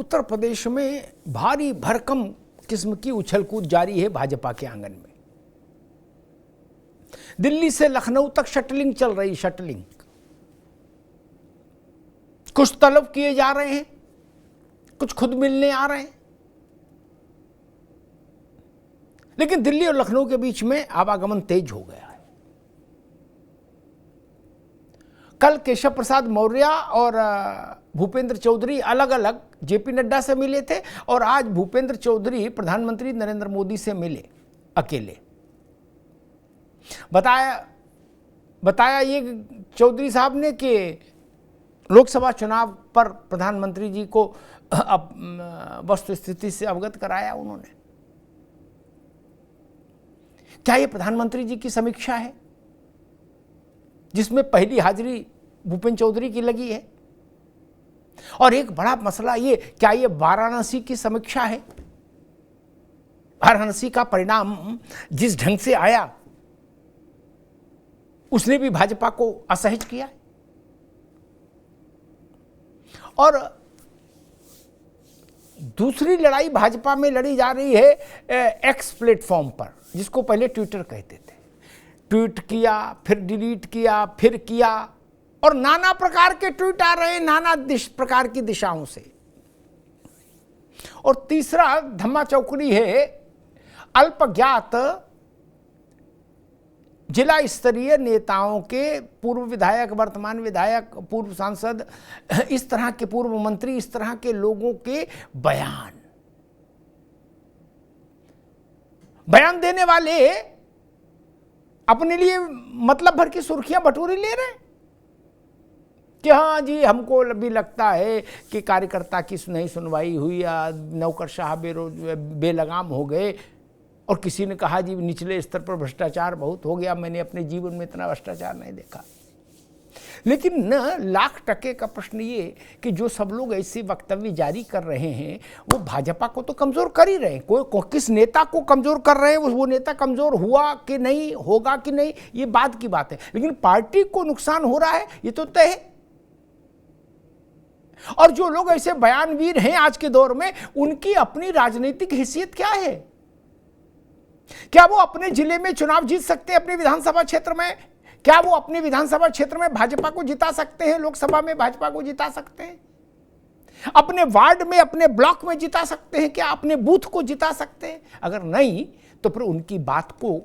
उत्तर प्रदेश में भारी भरकम किस्म की उछलकूद जारी है भाजपा के आंगन में। दिल्ली से लखनऊ तक शटलिंग चल रही, शटलिंग। कुछ तलब किए जा रहे हैं, कुछ खुद मिलने आ रहे हैं, लेकिन दिल्ली और लखनऊ के बीच में आवागमन तेज हो गया है। कल केशव प्रसाद मौर्य और भूपेंद्र चौधरी अलग अलग जेपी नड्डा से मिले थे और आज भूपेंद्र चौधरी प्रधानमंत्री नरेंद्र मोदी से मिले अकेले। बताया ये चौधरी साहब ने कि लोकसभा चुनाव पर प्रधानमंत्री जी को वस्तु स्थिति से अवगत कराया उन्होंने। क्या ये प्रधानमंत्री जी की समीक्षा है जिसमें पहली हाजिरी भूपेंद्र चौधरी की लगी है? और एक बड़ा मसला ये, क्या ये वाराणसी की समीक्षा है? वाराणसी का परिणाम जिस ढंग से आया उसने भी भाजपा को असहज किया। और दूसरी लड़ाई भाजपा में लड़ी जा रही है एक्स प्लेटफॉर्म पर, जिसको पहले ट्विटर कहते थे। ट्वीट किया, फिर डिलीट किया, फिर किया, और नाना प्रकार के ट्वीट आ रहे हैं, नाना प्रकार की दिशाओं से। और तीसरा धम्मा चौकड़ी है अल्पज्ञात जिला स्तरीय नेताओं के, पूर्व विधायक, वर्तमान विधायक, पूर्व सांसद, इस तरह के पूर्व मंत्री, इस तरह के लोगों के बयान देने वाले अपने लिए मतलब भर की सुर्खियां बटोरी ले रहे हैं कि हाँ जी, हमको भी लगता है कि कार्यकर्ता की नहीं सुनवाई हुई या नौकरशाह बेलगाम हो गए। और किसी ने कहा जी निचले स्तर पर भ्रष्टाचार बहुत हो गया, मैंने अपने जीवन में इतना भ्रष्टाचार नहीं देखा। लेकिन न लाख टके का प्रश्न ये कि जो सब लोग ऐसे वक्तव्य जारी कर रहे हैं वो भाजपा को तो कमजोर कर ही रहे हैं। कोई किस नेता को कमजोर कर रहे हैं, वो नेता कमजोर हुआ कि नहीं, होगा कि नहीं, ये बात की बात है, लेकिन पार्टी को नुकसान हो रहा है ये तो तय है। और जो लोग ऐसे बयानवीर हैं आज के दौर में, उनकी अपनी राजनीतिक हैसियत क्या है? क्या वो अपने जिले में चुनाव जीत सकते हैं? अपने विधानसभा क्षेत्र में क्या वो अपने विधानसभा क्षेत्र में भाजपा को जिता सकते हैं? लोकसभा में भाजपा को जिता सकते हैं? अपने वार्ड में, अपने ब्लॉक में जिता सकते हैं? क्या अपने बूथ को जिता सकते हैं? अगर नहीं तो फिर उनकी बात को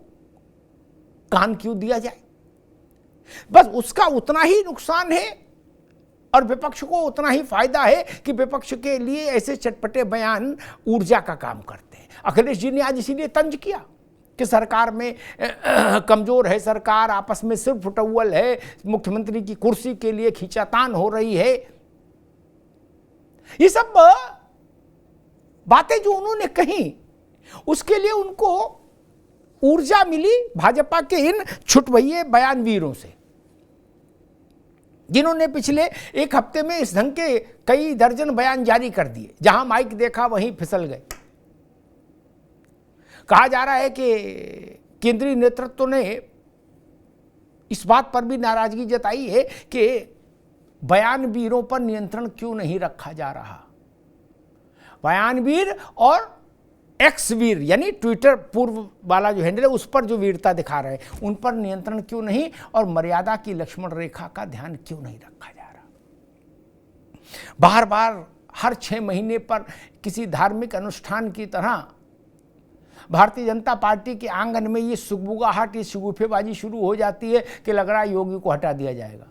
कान क्यों दिया जाए? बस उसका उतना ही नुकसान है और विपक्ष को उतना ही फायदा है कि विपक्ष के लिए ऐसे चटपटे बयान ऊर्जा का काम करते हैं। अखिलेश जी ने आज इसीलिए तंज किया कि सरकार में कमजोर है सरकार, आपस में सिर्फ फुटअव्वल है, मुख्यमंत्री की कुर्सी के लिए खींचातान हो रही है। ये सब बातें जो उन्होंने कही उसके लिए उनको ऊर्जा मिली भाजपा के इन छुटभइये बयानवीरों से, जिन्होंने पिछले एक हफ्ते में इस ढंग के कई दर्जन बयान जारी कर दिए। जहां माइक देखा वहीं फिसल गए। कहा जा रहा है कि केंद्रीय नेतृत्व ने इस बात पर भी नाराजगी जताई है कि बयानवीरों पर नियंत्रण क्यों नहीं रखा जा रहा। बयानवीर और एक्स वीर यानी ट्विटर पूर्व वाला जो हैंडल है उस पर जो वीरता दिखा रहे हैं, उन पर नियंत्रण क्यों नहीं और मर्यादा की लक्ष्मण रेखा का ध्यान क्यों नहीं रखा जा रहा। बार बार हर 6 महीने पर किसी धार्मिक अनुष्ठान की तरह भारतीय जनता पार्टी के आंगन में ये सुगबुगाहट, ये शगुफेबाजी शुरू हो जाती है कि लग रहा है योगी को हटा दिया जाएगा।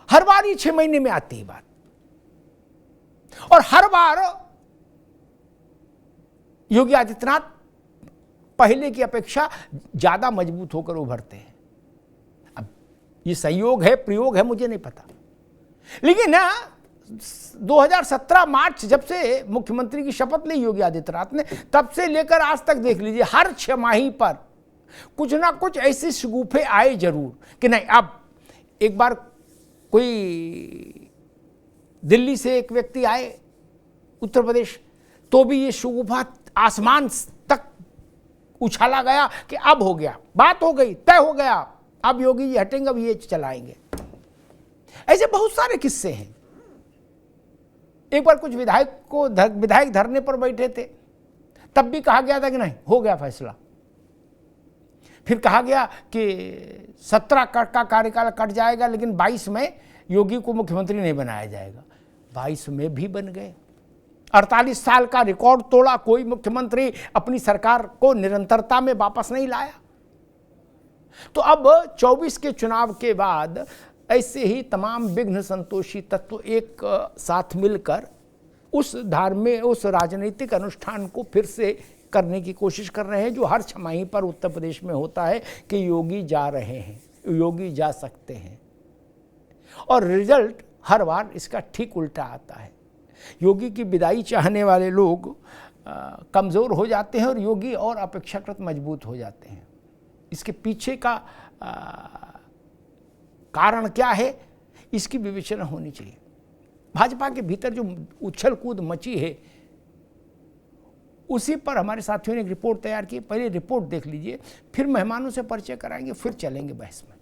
हर बार ये 6 महीने में आती है बात, और हर बार योगी आदित्यनाथ पहले की अपेक्षा ज्यादा मजबूत होकर उभरते हैं। अब ये संयोग है, प्रयोग है, मुझे नहीं पता, लेकिन ना 2017 मार्च जब से मुख्यमंत्री की शपथ ली योगी आदित्यनाथ ने, तब से लेकर आज तक देख लीजिए हर 6 माही पर कुछ ना कुछ ऐसे शगुफे आए जरूर कि नहीं। अब एक बार कोई दिल्ली से एक व्यक्ति आए उत्तर प्रदेश, तो भी ये शगुफा आसमान तक उछाला गया कि अब हो गया, बात हो गई, तय हो गया, अब योगी जी हटेंगे, अब ये चलाएंगे। ऐसे बहुत सारे किस्से हैं। एक बार कुछ विधायक धरने पर बैठे थे, तब भी कहा गया था कि नहीं हो गया फैसला। फिर कहा गया कि 17 का कार्यकाल कट जाएगा, लेकिन 22 में योगी को मुख्यमंत्री नहीं बनाया जाएगा। 22 में भी बन गए। 48 साल का रिकॉर्ड तोड़ा, कोई मुख्यमंत्री अपनी सरकार को निरंतरता में वापस नहीं लाया। तो अब 24 के चुनाव के बाद ऐसे ही तमाम विघ्न संतोषी तत्व एक साथ मिलकर उस राजनीतिक अनुष्ठान को फिर से करने की कोशिश कर रहे हैं, जो हर छमाही पर उत्तर प्रदेश में होता है कि योगी जा रहे हैं, योगी जा सकते हैं, और रिजल्ट हर बार इसका ठीक उल्टा आता है। योगी की विदाई चाहने वाले लोग कमज़ोर हो जाते हैं और योगी और अपेक्षाकृत मजबूत हो जाते हैं। इसके पीछे का कारण क्या है, इसकी विवेचना होनी चाहिए। भाजपा के भीतर जो उछल कूद मची है, उसी पर हमारे साथियों ने एक रिपोर्ट तैयार की। पहले रिपोर्ट देख लीजिए, फिर मेहमानों से परिचय कराएंगे, फिर चलेंगे बहस में।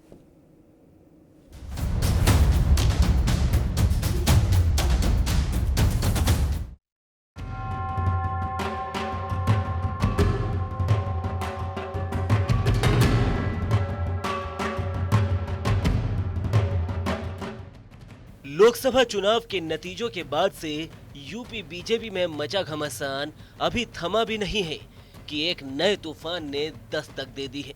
लोकसभा चुनाव के नतीजों के बाद से यूपी बीजेपी में मचा घमासान अभी थमा भी नहीं है कि एक नए तूफान ने दस्तक दे दी है।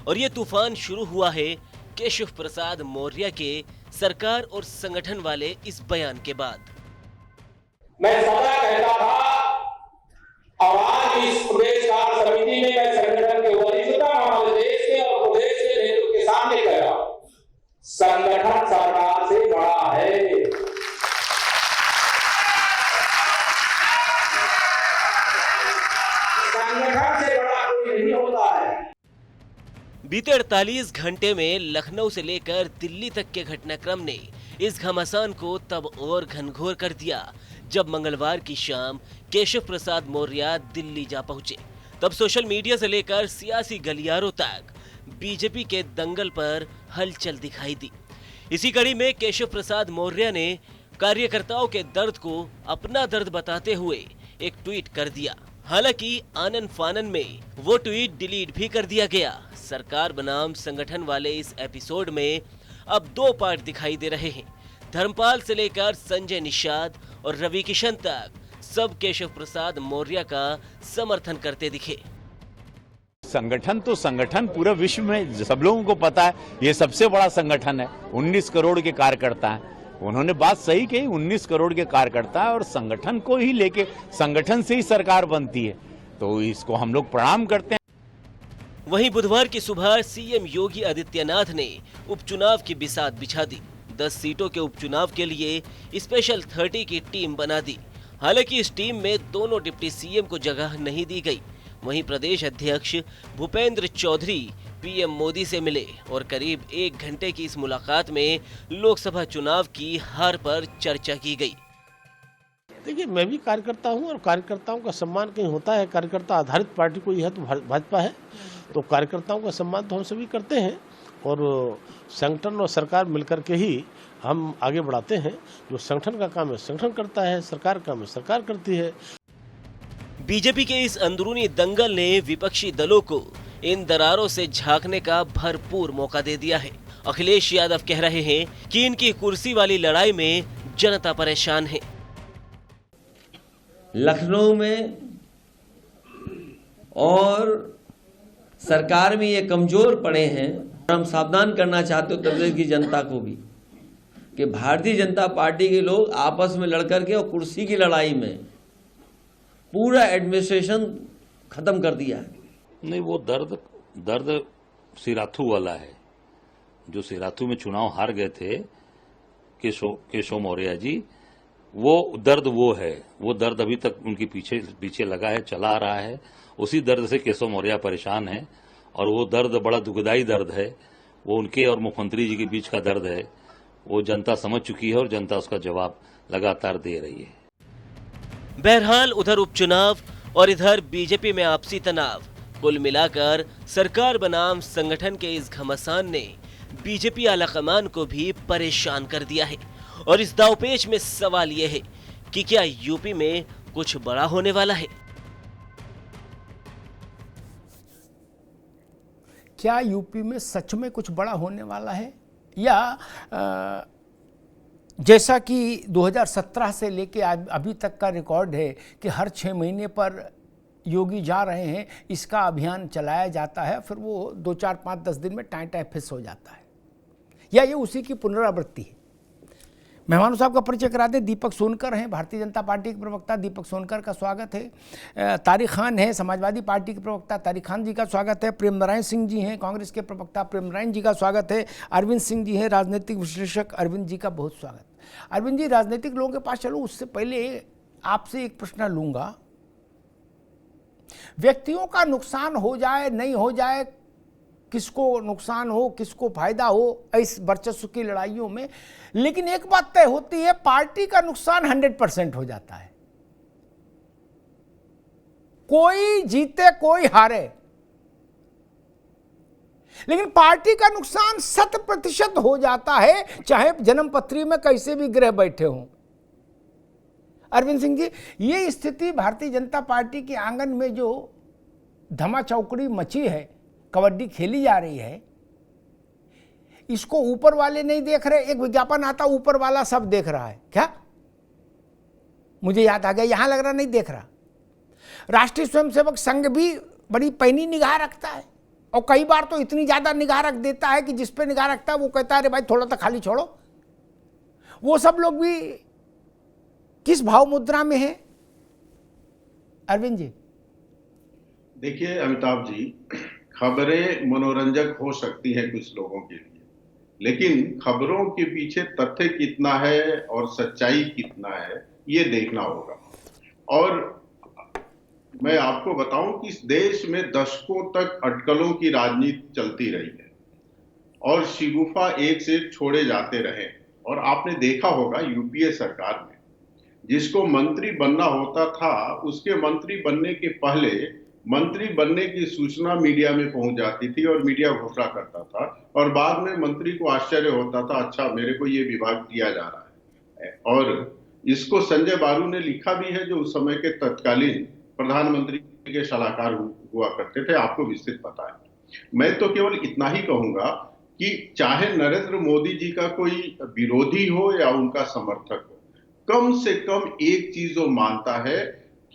और ये तूफान शुरू हुआ है केशव प्रसाद मौर्य के सरकार और संगठन वाले इस बयान के बाद। मैं सदा कहता था और आज इस प्रदेश कार्य समिति में मैं संगठन के वरिष्ठता हमारे देश के और प्रदेश के नेतृत्व के सामने कह रहा हूं, संगठन सरकार से बड़ा है। संगठन से बड़ा कोई नहीं होता है। बीते 48 घंटे में लखनऊ से लेकर दिल्ली तक के घटनाक्रम ने इस घमासान को तब और घनघोर कर दिया जब मंगलवार की शाम केशव प्रसाद मौर्य दिल्ली जा पहुंचे। तब सोशल मीडिया से लेकर सियासी गलियारों तक बीजेपी के दंगल पर हलचल दिखाई दी। इसी कड़ी में केशव प्रसाद मौर्य ने कार्यकर्ताओं के दर्द को अपना दर्द बताते हुए एक ट्वीट कर दिया। हालांकि आनन फानन में वो ट्वीट डिलीट भी कर दिया गया। सरकार बनाम संगठन वाले इस एपिसोड में अब 2 पार्ट दिखाई दे रहे हैं। धर्मपाल से लेकर संजय निषाद और रवि किशन तक सब केशव प्रसाद मौर्य का समर्थन करते दिखे। संगठन तो संगठन पूरे विश्व में सब लोगों को पता है, ये सबसे बड़ा संगठन है। 19 करोड़ के कार्यकर्ता हैं। उन्होंने बात सही कही, 19 करोड़ के कार्यकर्ता है और संगठन को ही लेके, संगठन से ही सरकार बनती है, तो इसको हम लोग प्रणाम करते हैं। वहीं बुधवार की सुबह सीएम योगी आदित्यनाथ ने उपचुनाव की बिसात बिछा दी। 10 सीटों के उपचुनाव के लिए स्पेशल 30 की टीम बना दी। हालांकि इस टीम में दोनों डिप्टी सीएम को जगह नहीं दी गई। वहीं प्रदेश अध्यक्ष भूपेंद्र चौधरी पीएम मोदी से मिले और करीब 1 घंटे की इस मुलाकात में लोकसभा चुनाव की हार पर चर्चा की गई। देखिए, मैं भी कार्यकर्ता हूं और कार्यकर्ताओं का सम्मान कहीं होता है। कार्यकर्ता आधारित पार्टी कोई है तो भाजपा है, तो कार्यकर्ताओं का सम्मान तो हम सभी करते हैं और संगठन और सरकार मिलकर के ही हम आगे बढ़ाते हैं। जो संगठन का काम है संगठन करता है, सरकार का काम है सरकार करती है। बीजेपी के इस अंदरूनी दंगल ने विपक्षी दलों को इन दरारों से झांकने का भरपूर मौका दे दिया है। अखिलेश यादव कह रहे हैं कि इनकी कुर्सी वाली लड़ाई में जनता परेशान है। लखनऊ में और सरकार में ये कमजोर पड़े हैं। हम सावधान करना चाहते उत्तर प्रदेश की जनता को भी कि भारतीय जनता पार्टी के लोग आपस में लड़कर के और कुर्सी की लड़ाई में पूरा एडमिनिस्ट्रेशन खत्म कर दिया है। नहीं, वो दर्द सिराथू वाला है। जो सिराथू में चुनाव हार गए थे केशव मौर्य जी, वो दर्द वो है। वो दर्द अभी तक उनके पीछे लगा है, चला आ रहा है। उसी दर्द से केशव मौर्य परेशान है और वो दर्द बड़ा दुखदायी दर्द है। वो उनके और मुख्यमंत्री जी के बीच का दर्द है। वो जनता समझ चुकी है और जनता उसका जवाब लगातार दे रही है। बहरहाल उधर उपचुनाव और इधर बीजेपी में आपसी तनाव, कुल मिलाकर सरकार बनाम संगठन के इस घमासान ने बीजेपी आलाकमान को भी परेशान कर दिया है। और इस दावपेच में सवाल यह है कि क्या यूपी में कुछ बड़ा होने वाला है। क्या यूपी में सच में कुछ बड़ा होने वाला है, या जैसा कि 2017 से लेके आज अभी तक का रिकॉर्ड है कि हर 6 महीने पर योगी जा रहे हैं, इसका अभियान चलाया जाता है, फिर वो 2, 4, 5, 10 दिन में टाइम फिस हो जाता है, या ये उसी की पुनरावृत्ति है। मेहमानों साहब का परिचय करा दें। दीपक सोनकर हैं, भारतीय जनता पार्टी के प्रवक्ता, दीपक सोनकर का स्वागत है। तारिक खान है, समाजवादी पार्टी के प्रवक्ता, तारिक खान जी का स्वागत है। प्रेम नारायण सिंह जी हैं, कांग्रेस के प्रवक्ता, प्रेम नारायण जी का स्वागत है। अरविंद सिंह जी हैं, राजनीतिक विश्लेषक, अरविंद जी का बहुत स्वागत। अरविंद जी, राजनीतिक लोगों के पास चलो, उससे पहले आपसे एक प्रश्न लूंगा। व्यक्तियों का नुकसान हो जाए नहीं हो जाए, किसको नुकसान हो किसको फायदा हो इस वर्चस्व की लड़ाइयों में, लेकिन एक बात तय होती है, पार्टी का नुकसान 100% हो जाता है। कोई जीते कोई हारे, लेकिन पार्टी का नुकसान 100% हो जाता है, चाहे जन्मपत्री में कैसे भी ग्रह बैठे हों। अरविंद सिंह जी, ये स्थिति भारतीय जनता पार्टी के आंगन में जो धमा चौकड़ी मची है, कबड्डी खेली जा रही है, इसको ऊपर वाले नहीं देख रहे। एक विज्ञापन आता, ऊपर वाला सब देख रहा है, क्या मुझे याद आ गया, यहां लग रहा नहीं देख रहा। राष्ट्रीय स्वयंसेवक संघ भी बड़ी पैनी निगाह रखता है, और कई बार तो इतनी ज्यादा निगाह रख देता है कि जिस पे निगाह रखता है वो कहता है अरे भाई थोड़ा तो खाली छोड़ो। वो सब लोग भी किस भाव मुद्रा में है अरविंद जी? देखिए अमिताभ जी, खबरें मनोरंजक हो सकती हैं कुछ लोगों के लिए, लेकिन खबरों के पीछे तथ्य कितना है और सच्चाई कितना है ये देखना होगा। और मैं आपको बताऊं कि इस देश में दशकों तक अटकलों की राजनीति चलती रही है और शिगुफा एक से एक छोड़े जाते रहे। और आपने देखा होगा यूपीए सरकार में जिसको मंत्री बनना होता था, उसके मंत्री बनने के पहले मंत्री बनने की सूचना मीडिया में पहुंच जाती थी और मीडिया घोषणा करता था, और बाद में मंत्री को आश्चर्य होता था, अच्छा मेरे को ये विभाग दिया जा रहा है। और इसको संजय बारू ने लिखा भी है, जो उस समय के तत्कालीन प्रधानमंत्री के सलाहकार हुआ करते थे, आपको विस्तृत पता है। मैं तो केवल इतना ही कहूंगा कि चाहे नरेंद्र मोदी जी का कोई विरोधी हो या उनका समर्थक हो, कम से कम एक चीज वो मानता है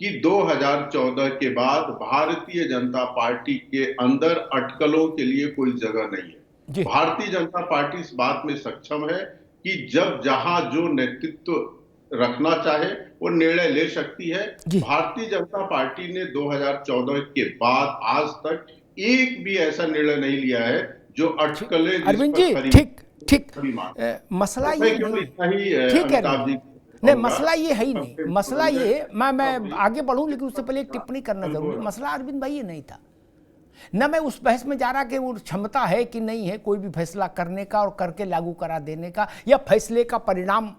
कि 2014 के बाद भारतीय जनता पार्टी के अंदर अटकलों के लिए कोई जगह नहीं है। भारतीय जनता पार्टी इस बात में सक्षम है कि जब जहां जो नेतृत्व रखना चाहे वो निर्णय ले सकती है। भारतीय जनता पार्टी ने 2014 के बाद आज तक एक भी ऐसा निर्णय नहीं लिया है जो अटकलें। अरविंद जी, ठीक मसला ये नहीं, ठीक है, नहीं मसला ये है ही नहीं। मसला ये, मैं आगे बढ़ूं लेकिन उससे पहले एक टिप्पणी करना जरूरी। मसला अरविंद भाई ये नहीं था, न मैं उस बहस में जा रहा कि वो क्षमता है कि नहीं है कोई भी फैसला करने का और करके लागू करा देने का, या फैसले का परिणाम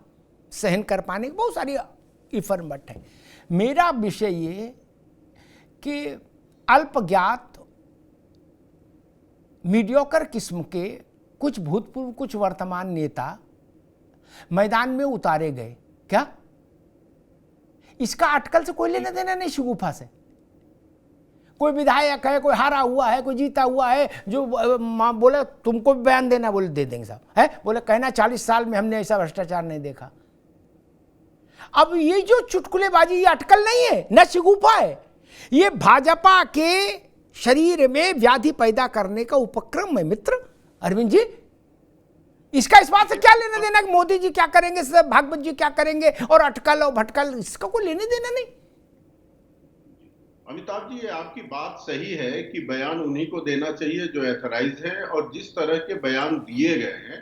सहन कर पाने की, बहुत सारी इफरमट है। मेरा विषय ये कि अल्पज्ञात मीडियोकर किस्म के कुछ भूतपूर्व कुछ वर्तमान नेता मैदान में उतारे गए। क्या इसका अटकल से कोई लेना देना नहीं? शिगुफा से कोई विधायक है, कोई हारा हुआ है, कोई जीता हुआ है, जो बोले तुमको भी बयान देना, बोले दे देंगे साहब, है बोले कहना 40 साल में हमने ऐसा भ्रष्टाचार नहीं देखा। अब ये जो चुटकुलेबाजी, ये अटकल नहीं है, न शिगुफा है, ये भाजपा के शरीर में व्याधि पैदा करने का उपक्रम है मित्र। अरविंद जी, इसका इस बात से क्या लेना देना कि मोदी जी क्या करेंगे, भागवत जी क्या करेंगे, और अटकल और भटकल, इसका कोई लेने देना नहीं। अमिताभ जी, आपकी बात सही है कि बयान उन्हीं को देना चाहिए जो एथराइज है, और जिस तरह के बयान दिए गए हैं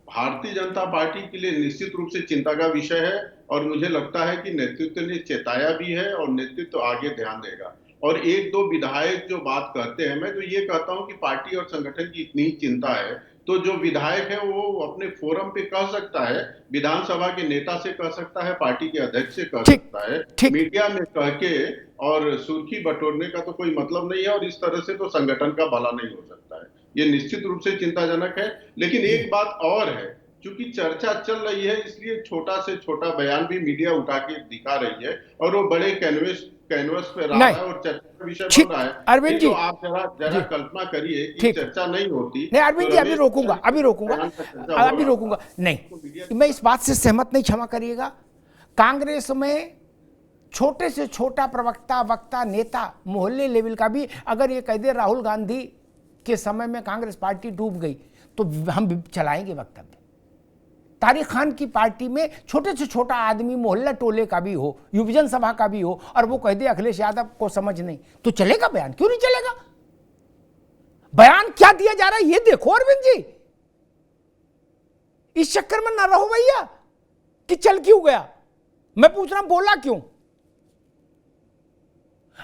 भारतीय जनता पार्टी के लिए निश्चित रूप से चिंता का विषय है। और मुझे लगता है कि नेतृत्व ने चेताया भी है और नेतृत्व आगे ध्यान देगा। और एक दो विधायक जो बात करते हैं, मैं तो ये कहता हूं कि पार्टी और संगठन की इतनी चिंता है तो जो विधायक है वो अपने फोरम पे कह सकता है, विधानसभा के नेता से कह सकता है, पार्टी के अध्यक्ष से कह सकता है, मीडिया में कह के और सुर्खी बटोरने का तो कोई मतलब नहीं है। और इस तरह से तो संगठन का भला नहीं हो सकता है। ये निश्चित रूप से चिंताजनक है। लेकिन एक बात और है चूंकि चर्चा चल रही है इसलिए छोटा से छोटा बयान भी मीडिया उठा के दिखा रही है और वो बड़े कैनवस पे रहा है और चर्चा का विषय बन रहा है। अरविंद जी, तो आप जरा कल्पना करिए कि चर्चा नहीं होती। नहीं अरविंद जी, अभी रोकूंगा नहीं, मैं इस बात से सहमत नहीं, क्षमा करिएगा। कांग्रेस में छोटे से छोटा प्रवक्ता, वक्ता, नेता, मोहल्ले लेवल का भी अगर ये कह दे राहुल गांधी के समय में कांग्रेस पार्टी डूब गई तो हम भी चलाएंगे वक्तव्य। तारिक खान की पार्टी में छोटे से छोटा आदमी मोहल्ला टोले का भी हो, युवजन सभा का भी हो, और वो कह दे अखिलेश यादव को समझ नहीं, तो चलेगा बयान? क्यों नहीं चलेगा? बयान क्या दिया जा रहा है ये देखो अरविंद जी। इस चक्कर में ना रहो भैया कि चल क्यों गया। मैं पूछ रहा हूं बोला क्यों?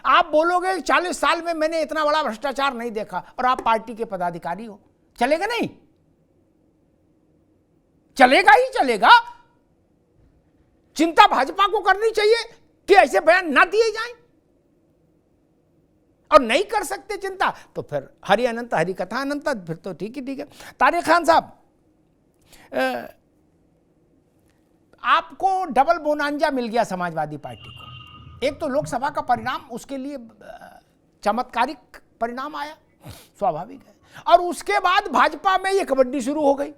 आप बोलोगे 40 साल में मैंने इतना बड़ा भ्रष्टाचार नहीं देखा, और आप पार्टी के पदाधिकारी हो, चलेगा नहीं? चलेगा ही चलेगा। चिंता भाजपा को करनी चाहिए कि ऐसे बयान ना दिए जाएं, और नहीं कर सकते चिंता तो फिर हरि अनंत हरि कथा अनंत, फिर तो ठीक है। तारिक खान साहब, आपको डबल बोनांजा मिल गया समाजवादी पार्टी को। एक तो लोकसभा का परिणाम उसके लिए चमत्कारिक परिणाम आया, स्वाभाविक है, और उसके बाद भाजपा में यह कबड्डी शुरू हो गई।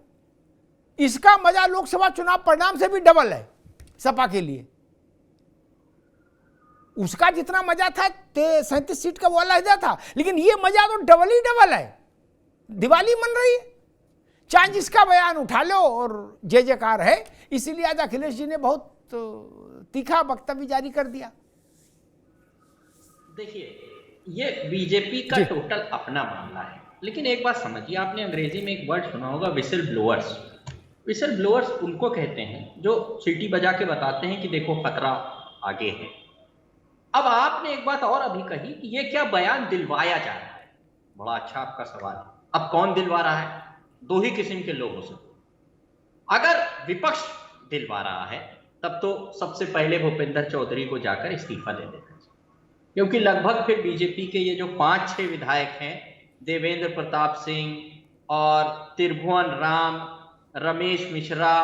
इसका मजा लोकसभा चुनाव परिणाम से भी डबल है सपा के लिए। उसका जितना मजा था 37 सीट का वो अलग था, लेकिन ये मजा तो डबल ही डबल है। दिवाली मन रही है, चाहे जिसका बयान उठा लो और जय जयकार है। इसीलिए आज अखिलेश जी ने बहुत तीखा वक्तव्य जारी कर दिया। देखिए, ये बीजेपी का टोटल अपना मामला है, लेकिन एक बात समझिए, आपने अंग्रेजी में एक वर्ड सुना होगा, विसल ब्लोअर्स। विसल ब्लोअर्स उनको कहते हैं जो सीटी बजा के बताते हैं कि देखो खतरा आगे है। अब आपने एक बात और अभी कही कि ये क्या बयान दिलवाया जा रहा है। बड़ा अच्छा आपका सवाल है। अब कौन दिलवा रहा है? दो ही किस्म के लोग हो सकते। अगर विपक्ष दिलवा रहा है तब तो सबसे पहले भूपेंद्र चौधरी को जाकर इस्तीफा दे देना चाहिए, क्योंकि लगभग फिर बीजेपी के ये जो 5-6 विधायक हैं, देवेंद्र प्रताप सिंह और त्रिभुवन राम, रमेश मिश्रा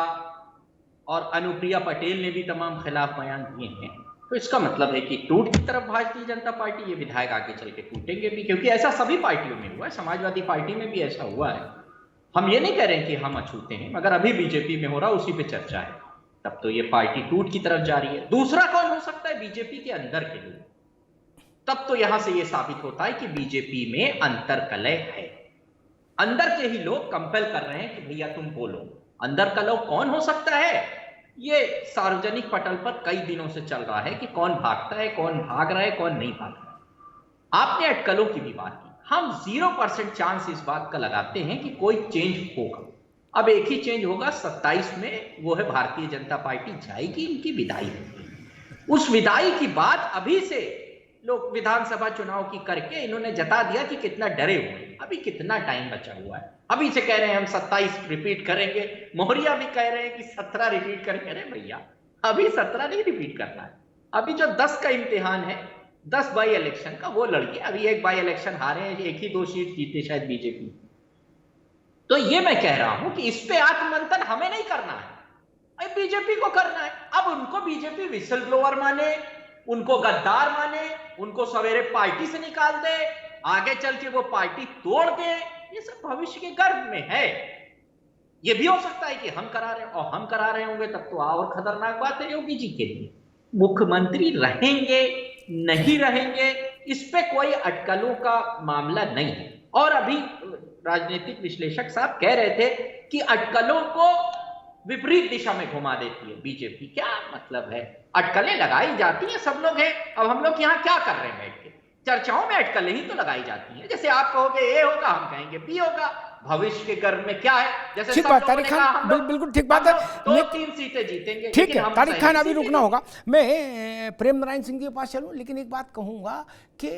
और अनुप्रिया पटेल ने भी तमाम खिलाफ बयान दिए हैं। तो इसका मतलब है कि टूट की तरफ भारतीय जनता पार्टी, ये विधायक आगे चल के टूटेंगे भी, क्योंकि ऐसा सभी पार्टियों में हुआ है। समाजवादी पार्टी में भी ऐसा हुआ है। हम ये नहीं कह रहे हैं कि हम अछूते हैं, मगर अभी बीजेपी में हो रहा उसी पे चर्चा है। तब तो ये पार्टी टूट की तरफ जा रही है। दूसरा कौन हो सकता है? बीजेपी के अंदर के लोग। तब तो यहां से ये साबित होता है कि बीजेपी में अंतर्कलह है। अंदर के ही लोग कंपेल कर रहे हैं कि भैया तुम बोलो। अंदर का लोग कौन हो सकता है? ये सार्वजनिक पटल पर कई दिनों से चल रहा है कि कौन भागता है, कौन भाग रहा है, कौन नहीं भाग रहा है। आपने अटकलों की भी बात की। हम 0% चांस इस बात का लगाते हैं कि कोई चेंज होगा। अब एक ही चेंज होगा 27 में, वो है भारतीय जनता पार्टी जाएगी, इनकी विदाई होगी। उस विदाई की बात अभी से लोग विधानसभा चुनाव की करके इन्होंने जता दिया कि कितना डरे हुए। अभी कितना टाइम बचा हुआ है। अभी से कह रहे हैं हम 27 रिपीट करेंगे। मोहरिया भी कह रहे हैं कि 17 रिपीट करेंगे। अरे भैया, अभी 17 नहीं रिपीट करना है। अभी जो 10 का इम्तिहान है, 10 बाई इलेक्शन का, वो लड़के। अभी एक बाई इलेक्शन हारे हैं, 1 ही 2 सीट जीते शायद बीजेपी। तो ये मैं कह रहा हूं कि इस पे आत्ममंथन हमें नहीं करना है, बीजेपी को करना है। अब उनको बीजेपी विसल ब्लोअर माने, उनको गद्दार माने, उनको सवेरे पार्टी से निकाल दे, आगे चल के वो पार्टी तोड़ दे, ये सब भविष्य के गर्भ में है। ये भी हो सकता है कि हम करा रहे हैं, और हम करा रहे होंगे तब तो और खतरनाक बात है योगी जी के लिए। मुख्यमंत्री रहेंगे नहीं रहेंगे, इस पे कोई अटकलों का मामला नहीं है। और अभी राजनीतिक विश्लेषक साहब कह रहे थे कि अटकलों को विपरीत दिशा में घुमा देती है बीजेपी। क्या मतलब है? अटकलें लगाई जाती हैं, सब लोग हैं। अब हम लोग यहाँ क्या कर रहे हैं बैठ के? चर्चाओं में अटकलें ही तो लगाई जाती हैं। जैसे आप कहोगे ए होगा, हम कहेंगे बी होगा। भविष्य के गर्भ में क्या है? जैसे ठीक बात तारिक खान, बिल्कुल ठीक बात है। 2-3 सीटें जीतेंगे। ठीक है तारिक खान, अभी रुकना होगा। मैं प्रेम नारायण सिंह जी के पास चलूं, लेकिन एक बात कहूंगा कि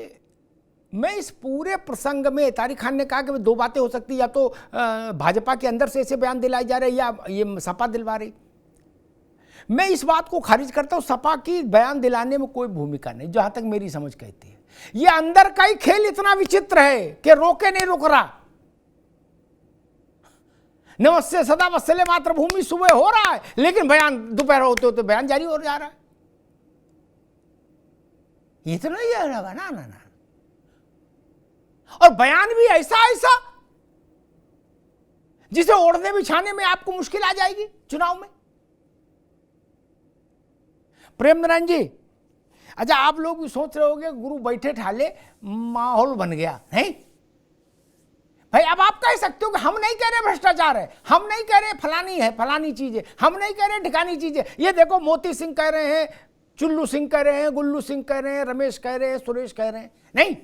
मैं इस पूरे प्रसंग में, तारिक खान ने कहा कि 2 बातें हो सकती, या तो भाजपा के अंदर से ऐसे बयान दिलाए जा रहे हैं या ये सपा दिलवा रही। मैं इस बात को खारिज करता हूं, सपा की बयान दिलाने में कोई भूमिका नहीं, जहां तक मेरी समझ कहती है। ये अंदर का ही खेल इतना विचित्र है कि रोके नहीं रुक रहा। नमस्ते सदा वत्सले मातृभूमि सुबह हो रहा है, लेकिन बयान दोपहर होते होते बयान जारी हो जा रहा है। ये तो नहीं है ना। और बयान भी ऐसा जिसे ओढ़ने बिछाने में आपको मुश्किल आ जाएगी चुनाव में। प्रेम नारायण जी, अच्छा आप लोग भी सोच रहे होंगे गुरु बैठे ठाले माहौल बन गया, नहीं भाई? अब आप कह सकते हो कि हम नहीं कह रहे भ्रष्टाचार है, हम नहीं कह रहे फलानी है, फलानी चीज है, हम नहीं कह रहे ढिकानी चीज है। ये देखो मोती सिंह कह रहे हैं, चुल्लू सिंह कह रहे हैं, गुल्लू सिंह कह रहे हैं, रमेश कह रहे हैं, सुरेश कह रहे हैं, नहीं?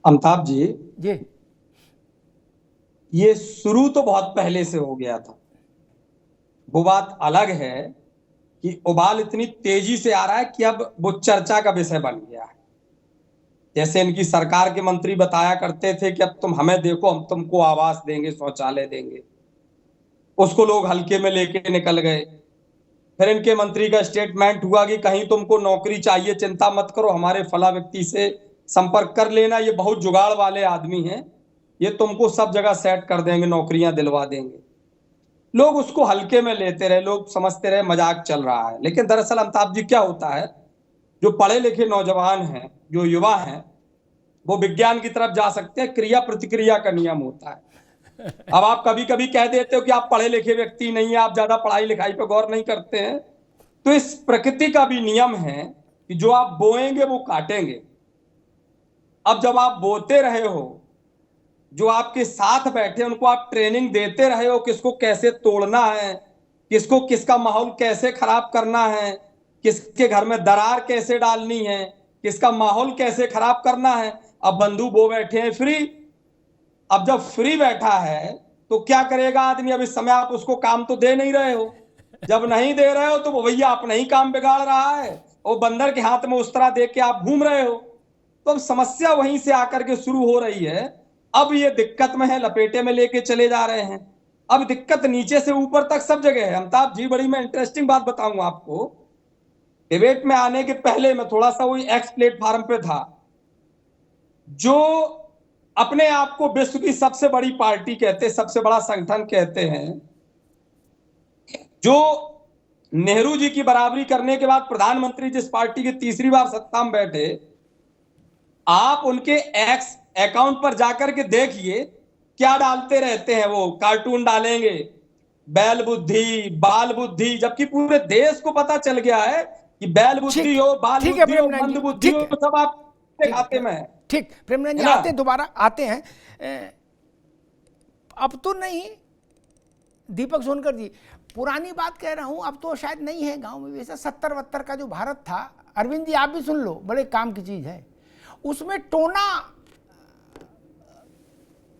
अमिताभ जी, जी ये शुरू तो बहुत पहले से हो गया था। वो बात अलग है कि उबाल इतनी तेजी से आ रहा है कि अब वो चर्चा का विषय बन गया है। जैसे इनकी सरकार के मंत्री बताया करते थे कि अब तुम हमें देखो, हम तुमको आवास देंगे, शौचालय देंगे, उसको लोग हल्के में लेके निकल गए। फिर इनके मंत्री का स्टेटमेंट हुआ कि कहीं तुमको नौकरी चाहिए, चिंता मत करो, हमारे फला व्यक्ति से संपर्क कर लेना, ये बहुत जुगाड़ वाले आदमी हैं, ये तुमको सब जगह सेट कर देंगे, नौकरियां दिलवा देंगे। लोग उसको हल्के में लेते रहे, लोग समझते रहे मजाक चल रहा है। लेकिन दरअसल अमिताभ जी क्या होता है, जो पढ़े लिखे नौजवान हैं, जो युवा हैं, वो विज्ञान की तरफ जा सकते हैं, क्रिया प्रतिक्रिया का नियम होता है। अब आप कभी कभी कह देते हो कि आप पढ़े लिखे व्यक्ति नहीं है, आप ज्यादा पढ़ाई लिखाई पर गौर नहीं करते हैं, तो इस प्रकृति का भी नियम है कि जो आप बोएंगे वो काटेंगे। अब जब आप बोते रहे हो, जो आपके साथ बैठे उनको आप ट्रेनिंग देते रहे हो, किसको कैसे तोड़ना है, किसको किसका माहौल कैसे खराब करना है, किसके घर में दरार कैसे डालनी है, किसका माहौल कैसे खराब करना है। अब बंधु वो बैठे हैं फ्री। अब जब फ्री बैठा है तो क्या करेगा आदमी? अब इस समय आप उसको काम तो दे नहीं रहे हो, जब नहीं दे रहे हो तो वो भैया अपना ही काम बिगाड़ रहा है, और बंदर के हाथ में उस तरह दे के आप घूम रहे हो। तो अब समस्या वहीं से आकर के शुरू हो रही है। अब ये दिक्कत में है, लपेटे में लेके चले जा रहे हैं। अब दिक्कत नीचे से ऊपर तक सब जगह है। अमिताभ जी, बड़ी मैं इंटरेस्टिंग बात बताऊंगा आपको। डिबेट में आने के पहले मैं थोड़ा सा वही एक्स प्लेटफॉर्म पे था, जो अपने आप को विश्व की सबसे बड़ी पार्टी कहते, सबसे बड़ा संगठन कहते हैं, जो नेहरू जी की बराबरी करने के बाद प्रधानमंत्री जिस पार्टी की तीसरी बार सत्ता में बैठे, आप उनके एक्स अकाउंट पर जाकर के देखिए क्या डालते रहते हैं। वो कार्टून डालेंगे, बैल बुद्धि, बाल बुद्धि, जबकि पूरे देश को पता चल गया है कि बैल बुद्धि हो, बाल बुद्धि हो, मंद बुद्धि हो, तो सब आपके खाते में है। ठीक, प्रेमनाथ जी आते हैं, दोबारा आते हैं। अब तो नहीं, दीपक सोनकर जी, पुरानी बात कह रहा हूं, अब तो शायद नहीं है गांव में। वैसे 70-72 का जो भारत था, अरविंद जी आप भी सुन लो, बड़े काम की चीज है, उसमें टोना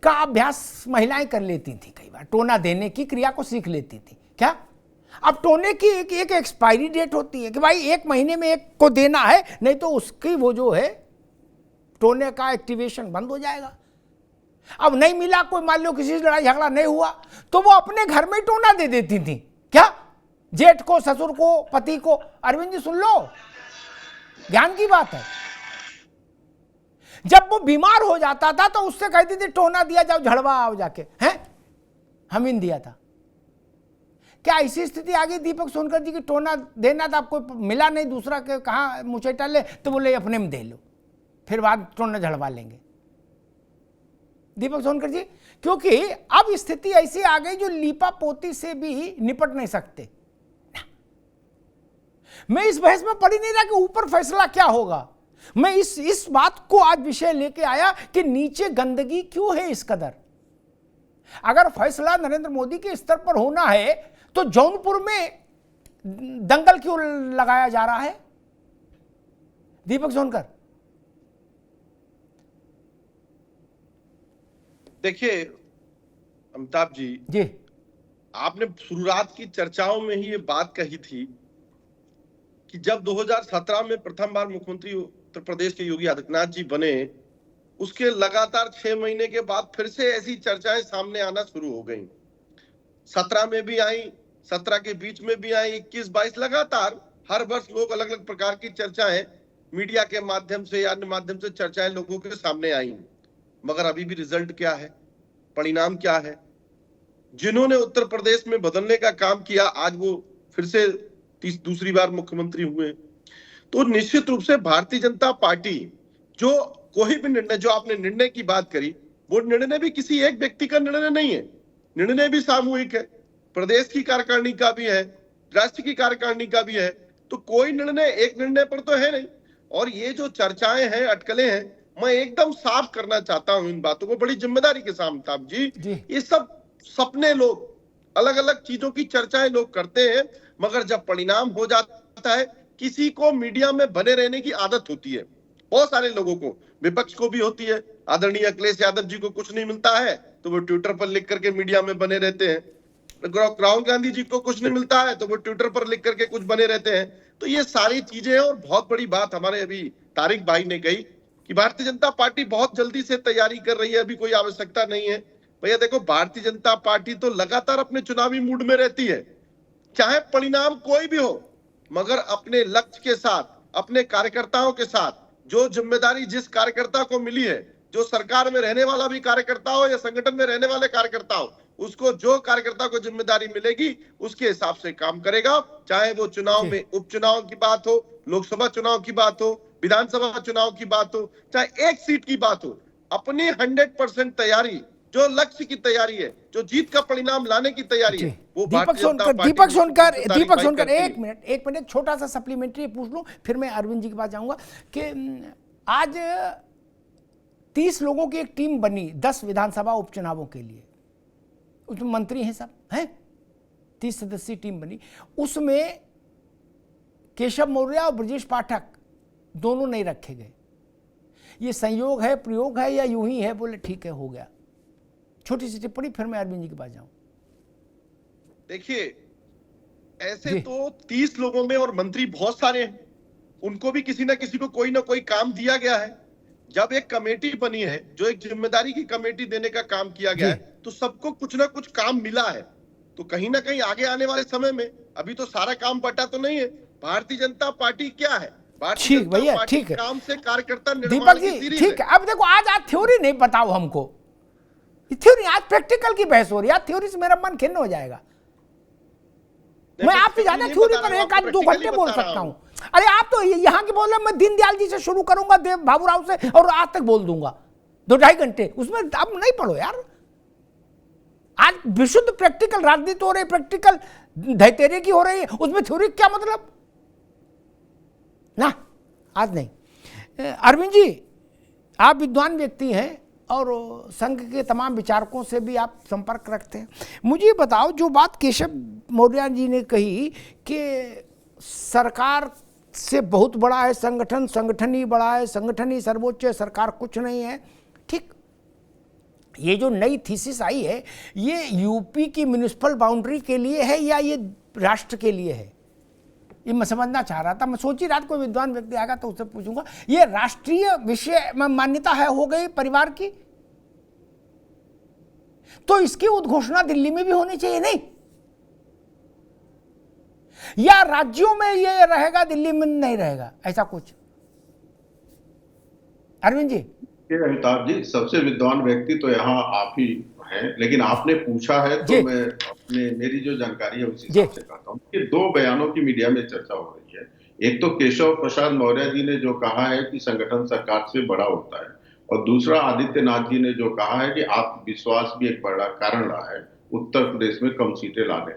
का अभ्यास महिलाएं कर लेती थी। कई बार टोना देने की क्रिया को सीख लेती थी। क्या अब टोने की एक एक्सपायरी डेट होती है कि भाई 1 महीने में एक को देना है, नहीं तो उसकी वो जो है टोने का एक्टिवेशन बंद हो जाएगा। अब नहीं मिला, कोई मान लो किसी से लड़ाई झगड़ा नहीं हुआ, तो वो अपने घर में टोना दे देती थी। क्या जेठ को, ससुर को, पति को। अरविंद जी सुन लो, ज्ञान की बात है। जब वो बीमार हो जाता था तो उससे कहती थी टोना दिया जाओ, झड़वा आओ जाके, हैं हमीन दिया था। क्या ऐसी स्थिति आ गई दीपक सोनकर जी की टोना देना था, आपको मिला नहीं, दूसरा के कहा मुचेटा ले, तो बोले अपने में दे लो, फिर बाद टोना झड़वा लेंगे। दीपक सोनकर जी, क्योंकि अब स्थिति ऐसी आ गई जो लीपा पोती से भी निपट नहीं सकते। मैं इस बहस में पड़ी नहीं रहा कि ऊपर फैसला क्या होगा। मैं इस बात को आज विषय लेके आया कि नीचे गंदगी क्यों है इस कदर। अगर फैसला नरेंद्र मोदी के स्तर पर होना है तो जौनपुर में दंगल क्यों लगाया जा रहा है? दीपक सोनकर। देखिए अमिताभ जी, आपने शुरुआत की चर्चाओं में ही ये बात कही थी कि जब 2017 में प्रथम बार मुख्यमंत्री उत्तर प्रदेश के योगी आदित्यनाथ जी बने, उसके लगातार 6 महीने के बाद फिर से ऐसी चर्चाएं सामने आना शुरू हो गई। 17 में भी आई, 17 के बीच में भी आई, 21-22 लगातार हर वर्ष लोग अलग अलग प्रकार की चर्चाएं मीडिया के माध्यम से या अन्य माध्यम से चर्चाएं लोगों के सामने आई। मगर अभी भी रिजल्ट क्या है? परिणाम क्या है। जिन्होंने उत्तर प्रदेश में बदलने का काम किया, आज वो फिर से दूसरी बार मुख्यमंत्री हुए। तो निश्चित रूप से भारतीय जनता पार्टी जो कोई भी निर्णय, जो आपने निर्णय की बात करी, वो निर्णय भी किसी एक व्यक्ति का निर्णय नहीं है, निर्णय भी सामूहिक है, प्रदेश की कार्यकारिणी का भी है, राष्ट्र की कार्यकारिणी का भी है। तो कोई निर्णय एक निर्णय पर तो है नहीं। और ये जो चर्चाएं हैं, अटकलें हैं, मैं एकदम साफ करना चाहता हूं इन बातों को बड़ी जिम्मेदारी के साथ अमिताभ जी। ये सब सपने, लोग अलग अलग चीजों की चर्चाएं लोग करते हैं, मगर जब परिणाम हो जाता है, किसी को मीडिया में बने रहने की आदत होती है, बहुत सारे लोगों को, विपक्ष को भी होती है। आदरणीय अखिलेश यादव जी को कुछ नहीं मिलता है तो वो ट्विटर पर लिख करके मीडिया में बने रहते हैं, राहुल गांधी जी को कुछ नहीं मिलता है तो वो ट्विटर पर लिख करके कुछ बने रहते हैं। तो ये सारी चीजें हैं। और बहुत बड़ी बात हमारे अभी तारिक भाई ने कही कि भारतीय जनता पार्टी बहुत जल्दी से तैयारी कर रही है, अभी कोई आवश्यकता नहीं है। भैया देखो, भारतीय जनता पार्टी तो लगातार अपने चुनावी मूड में रहती है, चाहे परिणाम कोई भी हो, मगर अपने लक्ष्य के साथ, अपने कार्यकर्ताओं के साथ, जो जिम्मेदारी जिस कार्यकर्ता को मिली है, जो सरकार में रहने वाला भी कार्यकर्ता हो या संगठन में रहने वाले कार्यकर्ता हो, उसको जो कार्यकर्ता को जिम्मेदारी मिलेगी उसके हिसाब से काम करेगा। चाहे वो चुनाव में, उपचुनाव की बात हो, लोकसभा चुनाव की बात हो, विधानसभा चुनाव की बात हो, चाहे एक सीट की बात हो, अपनी 100% तैयारी, जो लक्ष्य की तैयारी है, जो जीत का परिणाम लाने की तैयारी है, वो दीपक सोनकर एक मिनट छोटा सा सप्लीमेंट्री पूछ लूं, फिर मैं अरविंद जी के पास जाऊंगा कि आज 30 लोगों की एक टीम बनी 10 विधानसभा उपचुनावों के लिए, उसमें मंत्री हैं सब हैं, 30 सदस्यीय टीम बनी, उसमें केशव मौर्य और ब्रजेश पाठक दोनों नहीं रखे गए। ये संयोग है, प्रयोग है, या यूं ही है? बोले ठीक है, हो गया। छोटी सी टिप्पणी, फिर मैं अरविंद जी के पास जाऊं। देखिए, ऐसे तो 30 लोगों में, और मंत्री बहुत सारे हैं, उनको भी किसी ना किसी को कोई ना कोई काम दिया गया है। जब एक कमेटी बनी है, जो एक जिम्मेदारी की कमेटी देने का काम किया गया है, तो सबको कुछ ना कुछ काम मिला है। तो कहीं ना कहीं आगे आने वाले समय में, अभी तो सारा काम बटा तो नहीं है। भारतीय जनता पार्टी क्या है? ठीक भैया, ठीक है, काम से कार्यकर्ता दीपक जी, ठीक है। अब देखो, आज थ्योरी नहीं बताओ हमको, थ्योरी, आज प्रैक्टिकल की बहस हो रही है। थ्योरी से मेरा मन खिन्न हो जाएगा। मैं आपसे ज्यादा थ्योरी पर 1-2 घंटे बोल सकता हूं। अरे आप तो यहां के बोल रहे, मैं दीनदयाल जी से शुरू करूंगा, देव बाबूराव से, और आज तक बोल दूंगा 2-2.5 घंटे। उसमें अब नहीं पढ़ो यार। आज विशुद्ध प्रैक्टिकल राजनीति हो रही, प्रैक्टिकल धैर्य की हो रही है, उसमें थ्योरी क्या मतलब ना, आज नहीं। अरविंद जी, आप विद्वान व्यक्ति हैं और संघ के तमाम विचारकों से भी आप संपर्क रखते हैं। मुझे बताओ, जो बात केशव मौर्य जी ने कही कि सरकार से बहुत बड़ा है संगठन, संगठन ही बड़ा है, संगठन ही सर्वोच्च है, सरकार कुछ नहीं है, ठीक। ये जो नई थीसिस आई है, ये यूपी की म्युनिसिपल बाउंड्री के लिए है या ये राष्ट्र के लिए है? ये मैं समझना चाह रहा था। मैं सोची रात कोई विद्वान व्यक्ति आएगा तो उससे पूछूंगा। ये राष्ट्रीय विषय में मान्यता है, हो गई परिवार की, तो इसकी उद्घोषणा दिल्ली में भी होनी चाहिए, नहीं? या राज्यों में ये रहेगा, दिल्ली में नहीं रहेगा, ऐसा कुछ? अरविंद जी। अमिताभ जी, सबसे विद्वान व्यक्ति तो यहाँ आप ही हैं, लेकिन आपने पूछा है तो मैं मेरी जो जानकारी है उस हिसाब से कहता हूँ कि 2 बयानों की मीडिया में चर्चा हो रही है। एक तो केशव प्रसाद मौर्य जी ने जो कहा है कि संगठन सरकार से बड़ा होता है, और दूसरा आदित्यनाथ जी ने जो कहा है कि आत्मविश्वास भी एक बड़ा कारण रहा है उत्तर प्रदेश में कम सीटें लाने।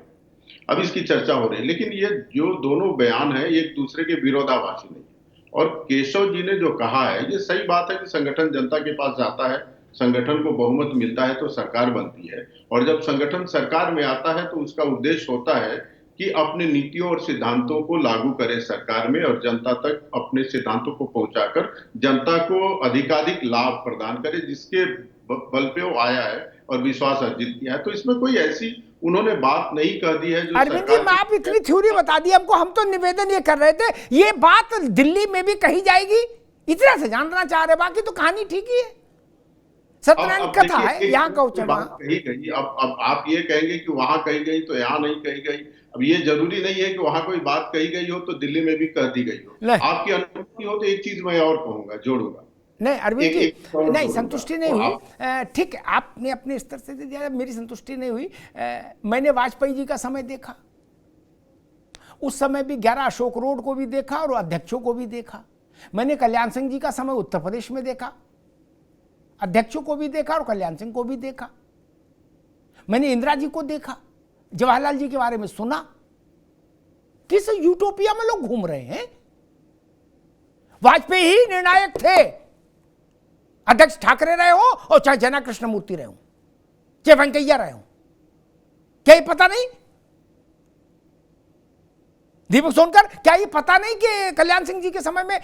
अब इसकी चर्चा हो रही है, लेकिन ये जो दोनों बयान है, एक दूसरे के विरोधाभासी नहीं है। और केशव जी ने जो कहा है, ये सही बात है कि संगठन जनता के पास जाता है, संगठन को बहुमत मिलता है तो सरकार बनती है, और जब संगठन सरकार में आता है तो उसका उद्देश्य होता है कि अपने नीतियों और सिद्धांतों को लागू करे सरकार में, और जनता तक अपने सिद्धांतों को पहुंचाकर जनता को अधिकाधिक लाभ प्रदान करे, जिसके बल पे वो आया है और विश्वास अर्जित किया है। तो इसमें कोई ऐसी उन्होंने बात नहीं कह दी है जो अरविंद जी, आप इतनी थ्योरी बता दी हमको, हम तो निवेदन ये कर रहे थे, ये बात दिल्ली में भी कही जाएगी, इतना से जानना चाह रहे, बाकी तो कहानी ठीक ही है। सत्यनारायण कथा है, यहाँ का उच्चारण कही गई। अब आप ये कहेंगे कि वहां कही गई तो यहाँ नहीं कही गई। अब ये जरूरी नहीं है कि वहां कोई बात कही गई हो तो दिल्ली में भी कह दी गई हो। आपकी अनुमति हो तो एक चीज मैं और कहूंगा, जोड़ूंगा। नहीं अरविंद जी, करोड़ नहीं बोलूंगा। संतुष्टि नहीं हुई। ठीक है, आपने अपने स्तर से दे दिया, मेरी संतुष्टि नहीं हुई। मैंने वाजपेयी जी का समय देखा, उस समय भी 11 अशोक रोड को भी देखा और अध्यक्षों को भी देखा। मैंने कल्याण सिंह जी का समय उत्तर प्रदेश में देखा, अध्यक्षों को भी देखा और कल्याण सिंह को भी देखा। मैंने इंदिरा जी को देखा, जवाहरलाल जी के बारे में सुना। किस यूटोपिया में लोग घूम रहे हैं? वाजपेयी ही निर्णायक थे, अध्यक्ष ठाकरे रहे हो और चाहे जना कृष्णमूर्ति रहे हो, चाहे वेंकैया रहे हो, क्या ये पता नहीं? दीपक सोनकर, क्या ये पता नहीं कि कल्याण सिंह जी के समय में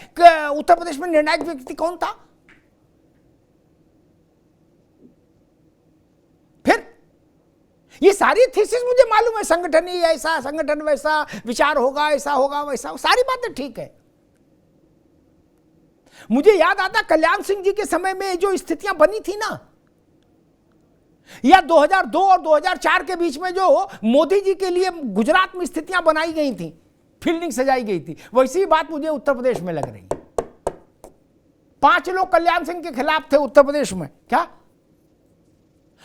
उत्तर प्रदेश में निर्णायक व्यक्ति कौन था? फिर ये सारी थीसिस मुझे मालूम है, संगठन ही ऐसा, संगठन वैसा, विचार होगा, ऐसा होगा, वैसा, सारी बातें ठीक है। मुझे याद आता कल्याण सिंह जी के समय में जो स्थितियां बनी थी ना, या 2002 और 2004 के बीच में जो मोदी जी के लिए गुजरात में स्थितियां बनाई गई थी, फील्डिंग सजाई गई थी, वैसी ही बात मुझे उत्तर प्रदेश में लग रही है। 5 लोग कल्याण सिंह के खिलाफ थे उत्तर प्रदेश में, क्या?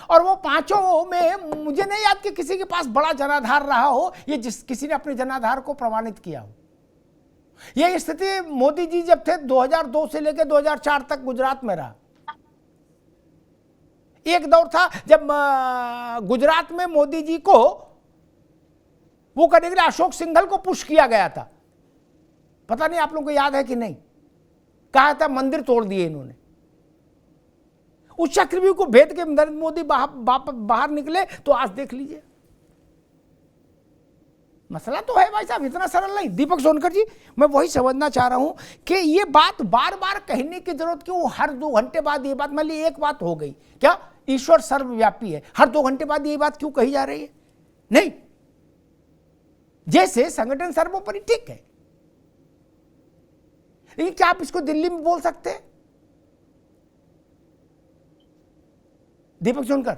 और वो 5 में मुझे नहीं याद कि किसी के पास बड़ा जनाधार रहा हो, ये किसी ने अपने जनाधार को प्रमाणित किया हो। यह स्थिति मोदी जी जब थे 2002 से लेकर 2004 तक गुजरात में रहा। एक दौर था जब गुजरात में मोदी जी को वो करने के लिए अशोक सिंघल को पुश किया गया था। पता नहीं आप लोगों को याद है कि नहीं? कहा था मंदिर तोड़ दिए इन्होंने। उस चक्रव्यूह को भेद के नरेंद्र मोदी बाहर निकले, तो आज देख लीजिए। मसला तो है भाई साहब, इतना सरल नहीं। दीपक सोनकर जी, मैं वही समझना चाह रहा हूं कि ये बात बार बार कहने की जरूरत क्यों? हर 2 घंटे बाद ये बात, मान ली एक बात हो गई, क्या ईश्वर सर्वव्यापी है, हर 2 घंटे बाद ये बात क्यों कही जा रही है? नहीं, जैसे संगठन सर्वोपरि, ठीक है, लेकिन क्या आप इसको दिल्ली में बोल सकते हैं? दीपक सोनकर,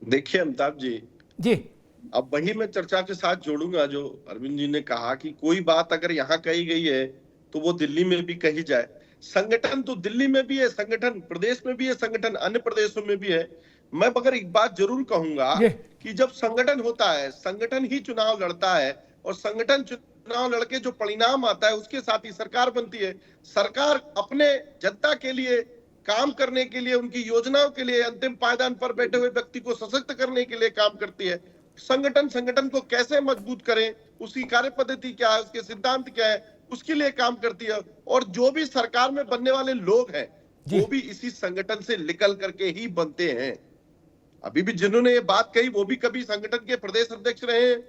देखिए अमिताभ जी, जी अब वही मैं चर्चा के साथ जोड़ूंगा जो अरविंद जी ने कहा कि कोई बात अगर यहाँ कही गई है तो वो दिल्ली में भी कही जाए। संगठन तो दिल्ली में भी है, संगठन प्रदेश में भी है, संगठन अन्य प्रदेशों में भी है। मैं मगर एक बात जरूर कहूंगा कि जब संगठन होता है, संगठन ही चुनाव लड़ता है, और संगठन चुनाव लड़के जो परिणाम आता है उसके साथ ही सरकार बनती है। सरकार अपने जनता के लिए काम करने के लिए, उनकी योजनाओं के लिए, अंतिम पायदान पर बैठे हुए व्यक्ति को सशक्त करने के लिए काम करती है। संगठन को कैसे मजबूत करें, उसकी कार्य पद्धति क्या है, उसके सिद्धांत क्या है, उसके लिए काम करती है। और जो भी सरकार में बनने वाले लोग हैं वो भी इसी संगठन से निकल करके ही बनते हैं। अभी भी जिन्होंने ये बात कही वो भी कभी संगठन के प्रदेश अध्यक्ष रहे हैं,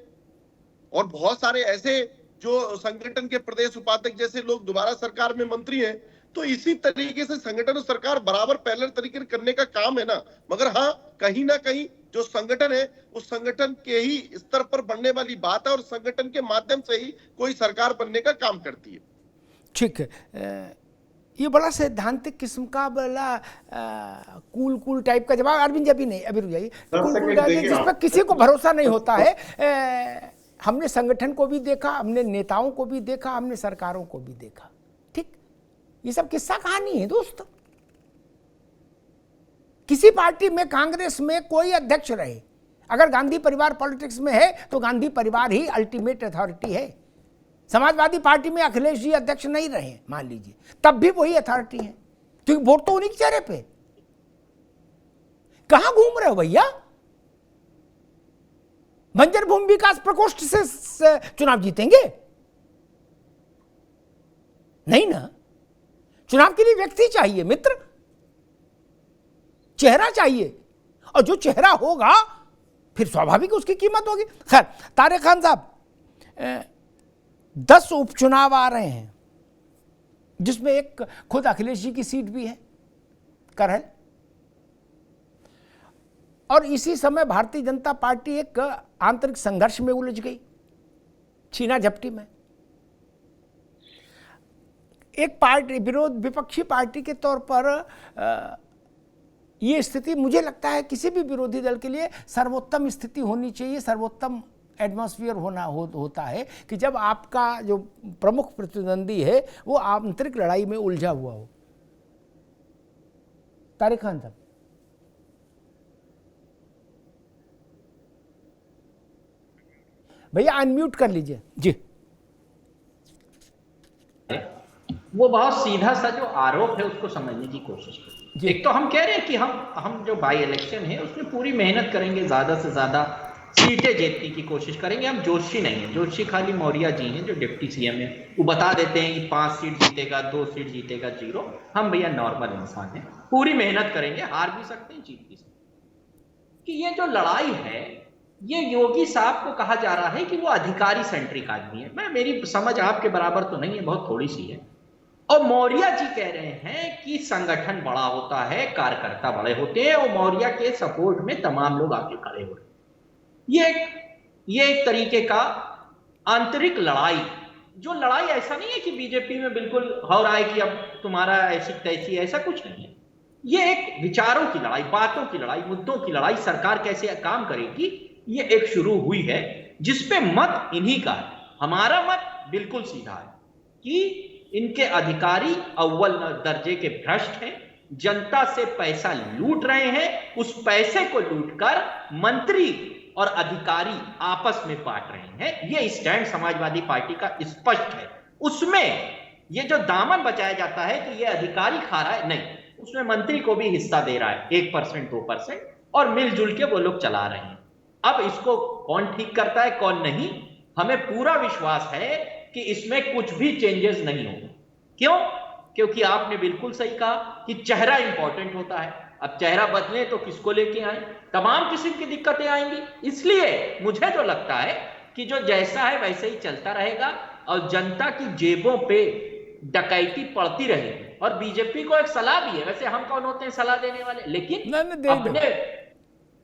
और बहुत सारे ऐसे जो संगठन के प्रदेश उपाध्यक्ष जैसे लोग दोबारा सरकार में मंत्री हैं। तो इसी तरीके से संगठन और सरकार बराबर पैरेलल तरीके से करने का काम है ना। मगर हाँ, कहीं ना कहीं जो संगठन है उस संगठन के ही स्तर पर बनने वाली बात है, और संगठन के माध्यम से ही कोई सरकार बनने का काम करती है। ठीक है, ये बड़ा सैद्धांतिक किस्म का, बड़ा कूल टाइप का जवाब। अरविंद जी अभी नहीं, अभी रुक जाइए। कूल टाइप जिस पर किसी को भरोसा नहीं होता है। हमने संगठन को भी देखा, हमने नेताओं को भी देखा, हमने सरकारों को भी देखा। ठीक, ये सब किस्सा कहानी है दोस्त। किसी पार्टी में, कांग्रेस में कोई अध्यक्ष रहे, अगर गांधी परिवार पॉलिटिक्स में है तो गांधी परिवार ही अल्टीमेट अथॉरिटी है। समाजवादी पार्टी में अखिलेश जी अध्यक्ष नहीं रहे मान लीजिए, तब भी वही अथॉरिटी है, क्योंकि वोट तो उन्हीं के चेहरे पे। कहां घूम रहे हो भैया? बंजर भूमि विकास प्रकोष्ठ से चुनाव जीतेंगे? नहीं ना। चुनाव के लिए व्यक्ति चाहिए मित्र, चेहरा चाहिए, और जो चेहरा होगा फिर स्वाभाविक उसकी कीमत होगी। खैर, तारिक खान साहब, 10 उपचुनाव आ रहे हैं, जिसमें एक खुद अखिलेश जी की सीट भी है, करहल, और इसी समय भारतीय जनता पार्टी एक आंतरिक संघर्ष में उलझ गई, छीना झपटी में। एक पार्टी, विपक्षी पार्टी के तौर पर ये स्थिति मुझे लगता है किसी भी विरोधी दल के लिए सर्वोत्तम स्थिति होनी चाहिए, सर्वोत्तम एटमॉस्फेयर होता है कि जब आपका जो प्रमुख प्रतिद्वंदी है वो आंतरिक लड़ाई में उलझा हुआ हो। तारिक खान साहब। भैया अनम्यूट कर लीजिए जी। वो बहुत सीधा सा जो आरोप है उसको समझने की कोशिश करें। एक तो हम कह रहे हैं कि हम जो बाई इलेक्शन है उसमें पूरी मेहनत करेंगे, ज्यादा से ज्यादा सीटें जीतने की कोशिश करेंगे। हम जोशी नहीं है, जोशी खाली मौर्य जी हैं जो डिप्टी सीएम है, वो बता देते हैं कि 5 सीट जीतेगा, 2 सीट जीतेगा, 0। हम भैया नॉर्मल इंसान हैं, पूरी मेहनत करेंगे, हार भी सकते हैं, जीत भी सकते हैं। कि ये जो लड़ाई है, ये योगी साहब को कहा जा रहा है कि वो अधिकारी सेंट्रिक आदमी है। मेरी समझ आपके बराबर तो नहीं है, बहुत थोड़ी सी है। और मौर्य जी कह रहे हैं कि संगठन बड़ा होता है, कार्यकर्ता बड़े होते हैं, और मौर्य के सपोर्ट में तमाम लोग आके खड़े हो रहे हैं। ये एक तरीके का आंतरिक लड़ाई, जो लड़ाई ऐसा नहीं है कि बीजेपी में बिल्कुल हो रहा है कि अब तुम्हारा ऐसी तैसी, ऐसा कुछ नहीं है। ये एक विचारों की लड़ाई, बातों की लड़ाई, मुद्दों की लड़ाई, सरकार कैसे काम करेगी, ये एक शुरू हुई है, जिसपे मत इन्हीं का है। हमारा मत बिल्कुल सीधा है कि इनके अधिकारी अव्वल दर्जे के भ्रष्ट हैं, जनता से पैसा लूट रहे हैं, उस पैसे को लूटकर मंत्री और अधिकारी आपस में बांट रहे हैं। ये स्टैंड समाजवादी पार्टी का स्पष्ट है। उसमें ये जो दामन बचाया जाता है कि ये अधिकारी खा रहा है, नहीं, उसमें मंत्री को भी हिस्सा दे रहा है, 1% 2%, और मिलजुल के वो लोग चला रहे हैं। अब इसको कौन ठीक करता है कौन नहीं, हमें पूरा विश्वास है कि इसमें कुछ भी चेंजेस नहीं होंगे। क्यों? क्योंकि आपने बिल्कुल सही कहा कि चेहरा इंपॉर्टेंट होता है। अब चेहरा बदले तो किसको लेके आए, तमाम किस्म की दिक्कतें आएंगी। इसलिए मुझे तो लगता है कि जो जैसा है वैसे ही चलता रहेगा और जनता की जेबों पे डकैती पड़ती रहेगी। और बीजेपी को एक सलाह भी है, वैसे हम कौन होते हैं सलाह देने वाले, लेकिन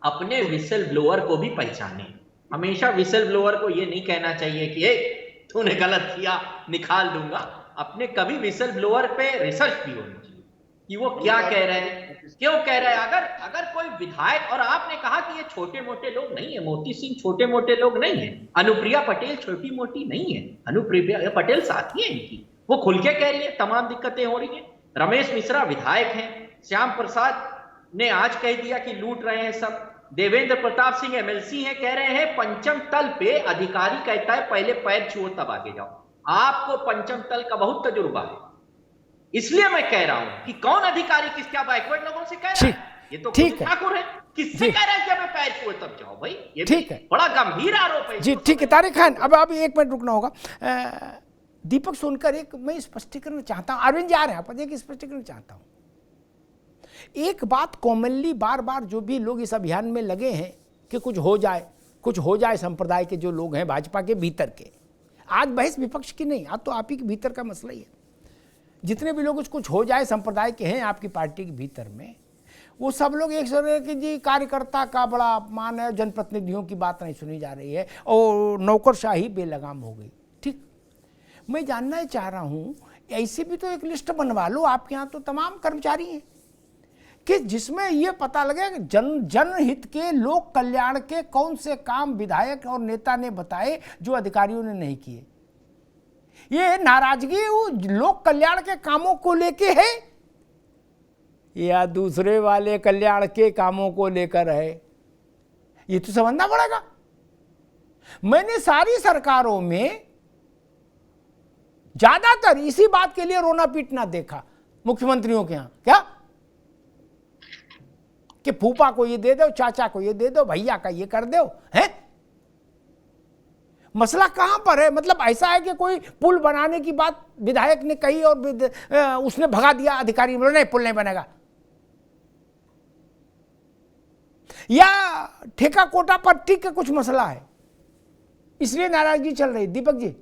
अपने विसल ब्लोअर को भी पहचाने। हमेशा विसल ब्लोअर को ये नहीं कहना चाहिए कि तूने गलत किया, निकाल दूंगा। अपने कभी विसल ब्लोअर पे रिसर्च भी होनी चाहिए कि वो क्या कह रहे हैं, क्यों कह रहे हैं। अगर कोई विधायक, और आपने कहा कि ये छोटे मोटे लोग नहीं है, मोती सिंह छोटे मोटे लोग नहीं है, अनुप्रिया पटेल छोटी मोटी नहीं है, अनुप्रिया पटेल साथी है इनकी, वो खुल के कह रही है तमाम दिक्कतें हो रही है। रमेश मिश्रा विधायक हैं, श्याम प्रसाद ने आज कह दिया कि लूट रहे हैं सब, देवेंद्र प्रताप सिंह एमएलसी हैं, कह रहे हैं पंचम तल पे अधिकारी कहता है पहले पैर छुओ तब आगे जाओ। आपको पंचम तल का बहुत तजुर्बा है, इसलिए मैं कह रहा हूं कि कौन अधिकारी किसका बैकवर्ड लोगों से कह रहा है, ये तो ठीक ठाकुर है, किससे कह रहा है कि हमें पैर छुओ तब जाओ भाई, ये ठीक है, बड़ा गंभीर आरोप है जी। ठीक है तारिक खान, अब 1 मिनट रुकना होगा। दीपक सोनकर, एक मैं स्पष्टीकरण चाहता हूं, अरविंद जी आ रहे हैं, आप एक स्पष्टीकरण चाहता हूं। एक बात कॉमनली बार बार जो भी लोग इस अभियान में लगे हैं कि कुछ हो जाए संप्रदाय के जो लोग हैं भाजपा के भीतर के, आज बहस विपक्ष की नहीं, आज तो आप ही के भीतर का मसला ही है। जितने भी लोग कुछ हो जाए संप्रदाय के हैं आपकी पार्टी के भीतर में, वो सब लोग एक दूसरे के जी कार्यकर्ता का बड़ा अपमान है, जनप्रतिनिधियों की बात नहीं सुनी जा रही है और नौकरशाही बेलगाम हो गई। ठीक, मैं जानना चाह रहा हूँ, ऐसे भी तो एक लिस्ट बनवा लो, आपके यहाँ तो तमाम कर्मचारी हैं कि जिसमें ये पता लगे कि जनहित के, लोक कल्याण के कौन से काम विधायक और नेता ने बताए जो अधिकारियों ने नहीं किए। ये नाराजगी लोक कल्याण के कामों को लेके है या दूसरे वाले कल्याण के कामों को लेकर है, ये तो समझना पड़ेगा। मैंने सारी सरकारों में ज्यादातर इसी बात के लिए रोना पीटना देखा मुख्यमंत्रियों के यहां, क्या कि फूफा को ये दे दो, चाचा को ये दे दो, भैया का ये कर दो, हैं? मसला कहां पर है? मतलब ऐसा है कि कोई पुल बनाने की बात विधायक ने कही और उसने भगा दिया, अधिकारी बोले नहीं पुल नहीं बनेगा, या ठेका कोटा पट्टी का कुछ मसला है इसलिए नाराजगी चल रही। दीपक जी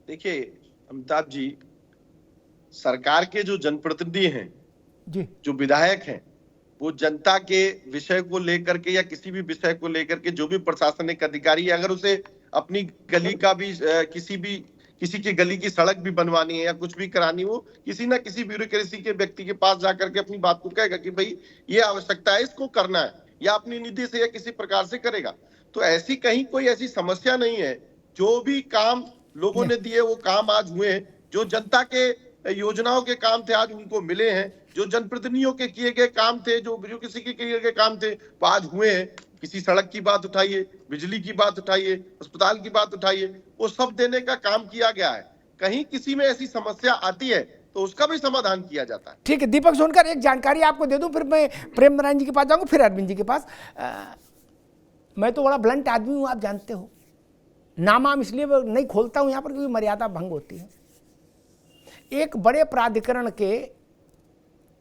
देखिए अमिताभ जी, सरकार के जो जनप्रतिनिधि हैं जी, जो विधायक हैं, वो जनता के विषय को लेकर के या किसी भी विषय को लेकर के जो भी प्रशासनिक अधिकारी है, अगर उसे अपनी गली का भी किसी की गली की सड़क भी बनवानी है या कुछ भी करानी हो, किसी ना किसी ब्यूरोक्रेसी के व्यक्ति के पास जाकर के अपनी बात को कहेगा कि भाई ये आवश्यकता है, इसको करना है, या अपनी निधि से या किसी प्रकार से करेगा। तो ऐसी कहीं कोई ऐसी समस्या नहीं है। जो भी काम लोगों ने दिए वो काम आज हुए, जो जनता के योजनाओं के काम थे आज उनको मिले हैं, जो जनप्रतिनिधियों के किए गए काम थे, जो किसी के किए गए काम थे वो आज हुए हैं। किसी सड़क की बात उठाइए, बिजली की बात उठाइए, अस्पताल की बात उठाइए, वो सब देने का काम किया गया है। कहीं किसी में ऐसी समस्या आती है तो उसका भी समाधान किया जाता है। ठीक है दीपक सोनकर, एक जानकारी आपको दे दूं, फिर मैं प्रेम नारायण जी के पास जाऊंगा, फिर अरविंद जी के पास। मैं तो बड़ा ब्लंट आदमी हूं, आप जानते हो, नाम इसलिए नहीं खोलता हूं यहां पर क्योंकि मर्यादा भंग होती है। एक बड़े प्राधिकरण के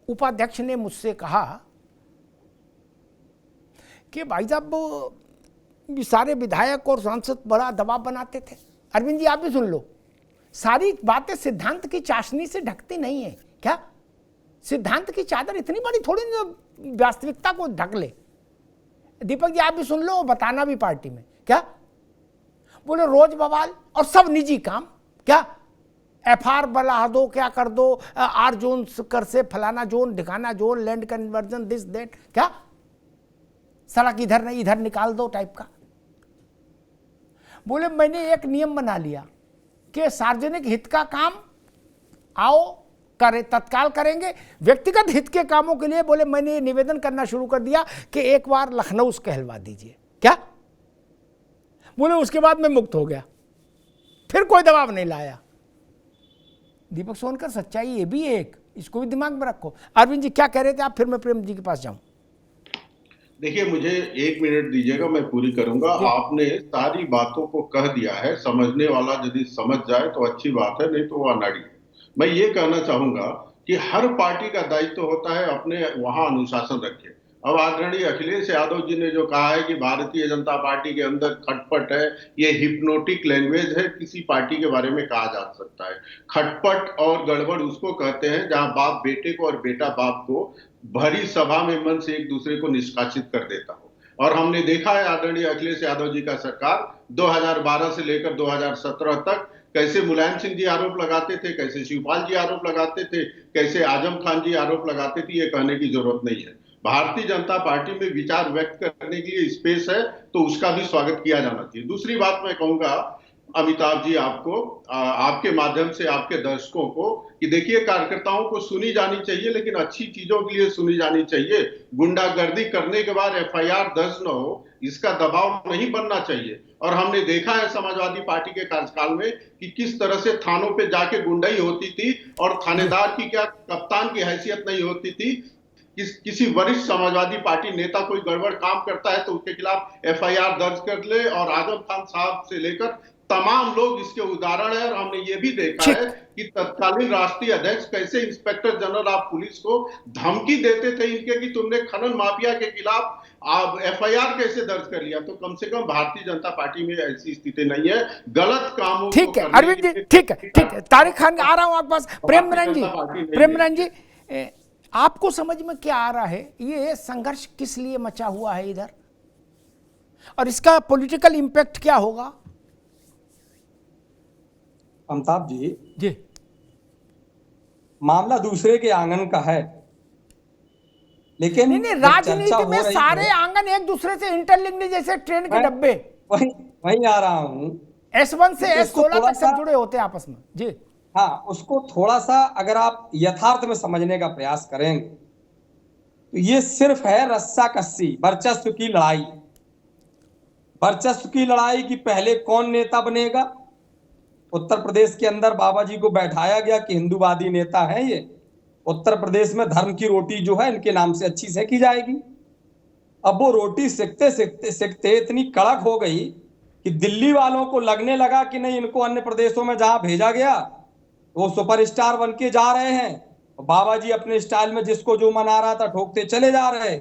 उपाध्यक्ष ने मुझसे कहा कि भाई साहब सारे विधायक और सांसद बड़ा दबाव बनाते थे। अरविंद जी आप भी सुन लो, सारी बातें सिद्धांत की चाशनी से ढकती नहीं है क्या? सिद्धांत की चादर इतनी बड़ी थोड़ी ना वास्तविकता को ढक ले। दीपक जी आप भी सुन लो और बताना भी पार्टी में क्या बोले, रोज बवाल और सब निजी काम, क्या FR बना दो, क्या कर दो, R जोन कर से फलाना जोन ढिकाना zone, land conversion, this that, क्या सड़क इधर नहीं इधर निकाल दो टाइप का। बोले मैंने एक नियम बना लिया कि सार्वजनिक हित का काम आओ करे तत्काल करेंगे, व्यक्तिगत हित के कामों के लिए बोले मैंने ये निवेदन करना शुरू कर दिया कि एक बार लखनऊ कहलवा दीजिए, क्या बोले उसके बाद मैं मुक्त हो गया, फिर कोई दबाव नहीं लाया। दीपक सोनकर सच्चाई ये भी एक, इसको भी दिमाग में रखो। अरविंद जी क्या कह रहे थे आप, फिर मैं प्रेम जी के पास जाऊं। देखिए मुझे 1 मिनट दीजिएगा, मैं पूरी करूंगा। आपने सारी बातों को कह दिया है, समझने वाला यदि समझ जाए तो अच्छी बात है, नहीं तो वो अनाड़ी है। मैं ये कहना चाहूंगा कि हर पार्टी का दायित्व होता है अपने वहां अनुशासन रखे। अब आदरणीय अखिलेश यादव जी ने जो कहा है कि भारतीय जनता पार्टी के अंदर खटपट है, ये हिप्नोटिक लैंग्वेज है, किसी पार्टी के बारे में कहा जा सकता है। खटपट और गड़बड़ उसको कहते हैं जहां बाप बेटे को और बेटा बाप को भरी सभा में मन से एक दूसरे को निष्कासित कर देता हो। और हमने देखा है आदरणीय अखिलेश यादव जी का सरकार 2012 से लेकर 2017 तक कैसे मुलायम सिंह जी आरोप लगाते थे, कैसे शिवपाल जी आरोप लगाते थे, कैसे आजम खान जी आरोप लगाते थे, ये कहने की जरूरत नहीं है। भारतीय जनता पार्टी में विचार व्यक्त करने के लिए स्पेस है तो उसका भी स्वागत किया जाना चाहिए। दूसरी बात मैं कहूंगा अमिताभ जी आपको, आपके माध्यम से आपके दर्शकों को, कि देखिए कार्यकर्ताओं को सुनी जानी चाहिए लेकिन अच्छी चीजों के लिए सुनी जानी चाहिए। गुंडागर्दी करने के बाद FIR दर्ज न हो, इसका दबाव नहीं बनना चाहिए। और हमने देखा है समाजवादी पार्टी के कार्यकाल में कि किस तरह से थानों पे जाके गुंडाई होती थी और थानेदार की क्या कप्तान की हैसियत नहीं होती थी। किसी वरिष्ठ समाजवादी पार्टी नेता कोई गड़बड़ काम करता है तो उसके खिलाफ FIR दर्ज कर ले, और आजम खान साहब से लेकर तमाम लोग इसके उदाहरण है। और हमने ये भी देखा है कि तत्कालीन राष्ट्रीय अध्यक्ष कैसे इंस्पेक्टर जनरल ऑफ पुलिस को धमकी देते थे इनके कि तुमने खनन माफिया के खिलाफ FIR कैसे दर्ज कर लिया। तो कम से कम भारतीय जनता पार्टी में ऐसी स्थिति नहीं है गलत कामों। ठीक है अरविंद जी, ठीक है तारिक खान आ रहा हूं आपके पास। प्रेम नारायण जी आपको समझ में क्या आ रहा है, ये संघर्ष किस लिए मचा हुआ है इधर, और इसका पॉलिटिकल इंपैक्ट क्या होगा? अमिताभ जी मामला दूसरे के आंगन का है, लेकिन नहीं राजनीति में सारे आंगन एक दूसरे से इंटरलिंक्ड, जैसे ट्रेन के डब्बे। वहीं आ रहा हूं, S1 से S16 तक सब जुड़े होते हैं आपस में जी। हाँ, उसको थोड़ा सा अगर आप यथार्थ में समझने का प्रयास करेंगे तो ये सिर्फ है रस्सा कस्सी, वर्चस्व की लड़ाई। वर्चस्व की लड़ाई की पहले कौन नेता बनेगा। उत्तर प्रदेश के अंदर बाबा जी को बैठाया गया कि हिंदूवादी नेता है ये, उत्तर प्रदेश में धर्म की रोटी जो है इनके नाम से अच्छी सेकी जाएगी। अब वो रोटी सेकते सेकते सेकते इतनी कड़क हो गई कि दिल्ली वालों को लगने लगा कि नहीं, इनको अन्य प्रदेशों में जहां भेजा गया वो सुपरस्टार बन के जा रहे हैं, बाबा जी अपने स्टाइल में जिसको जो मना रहा था ठोकते चले जा रहे।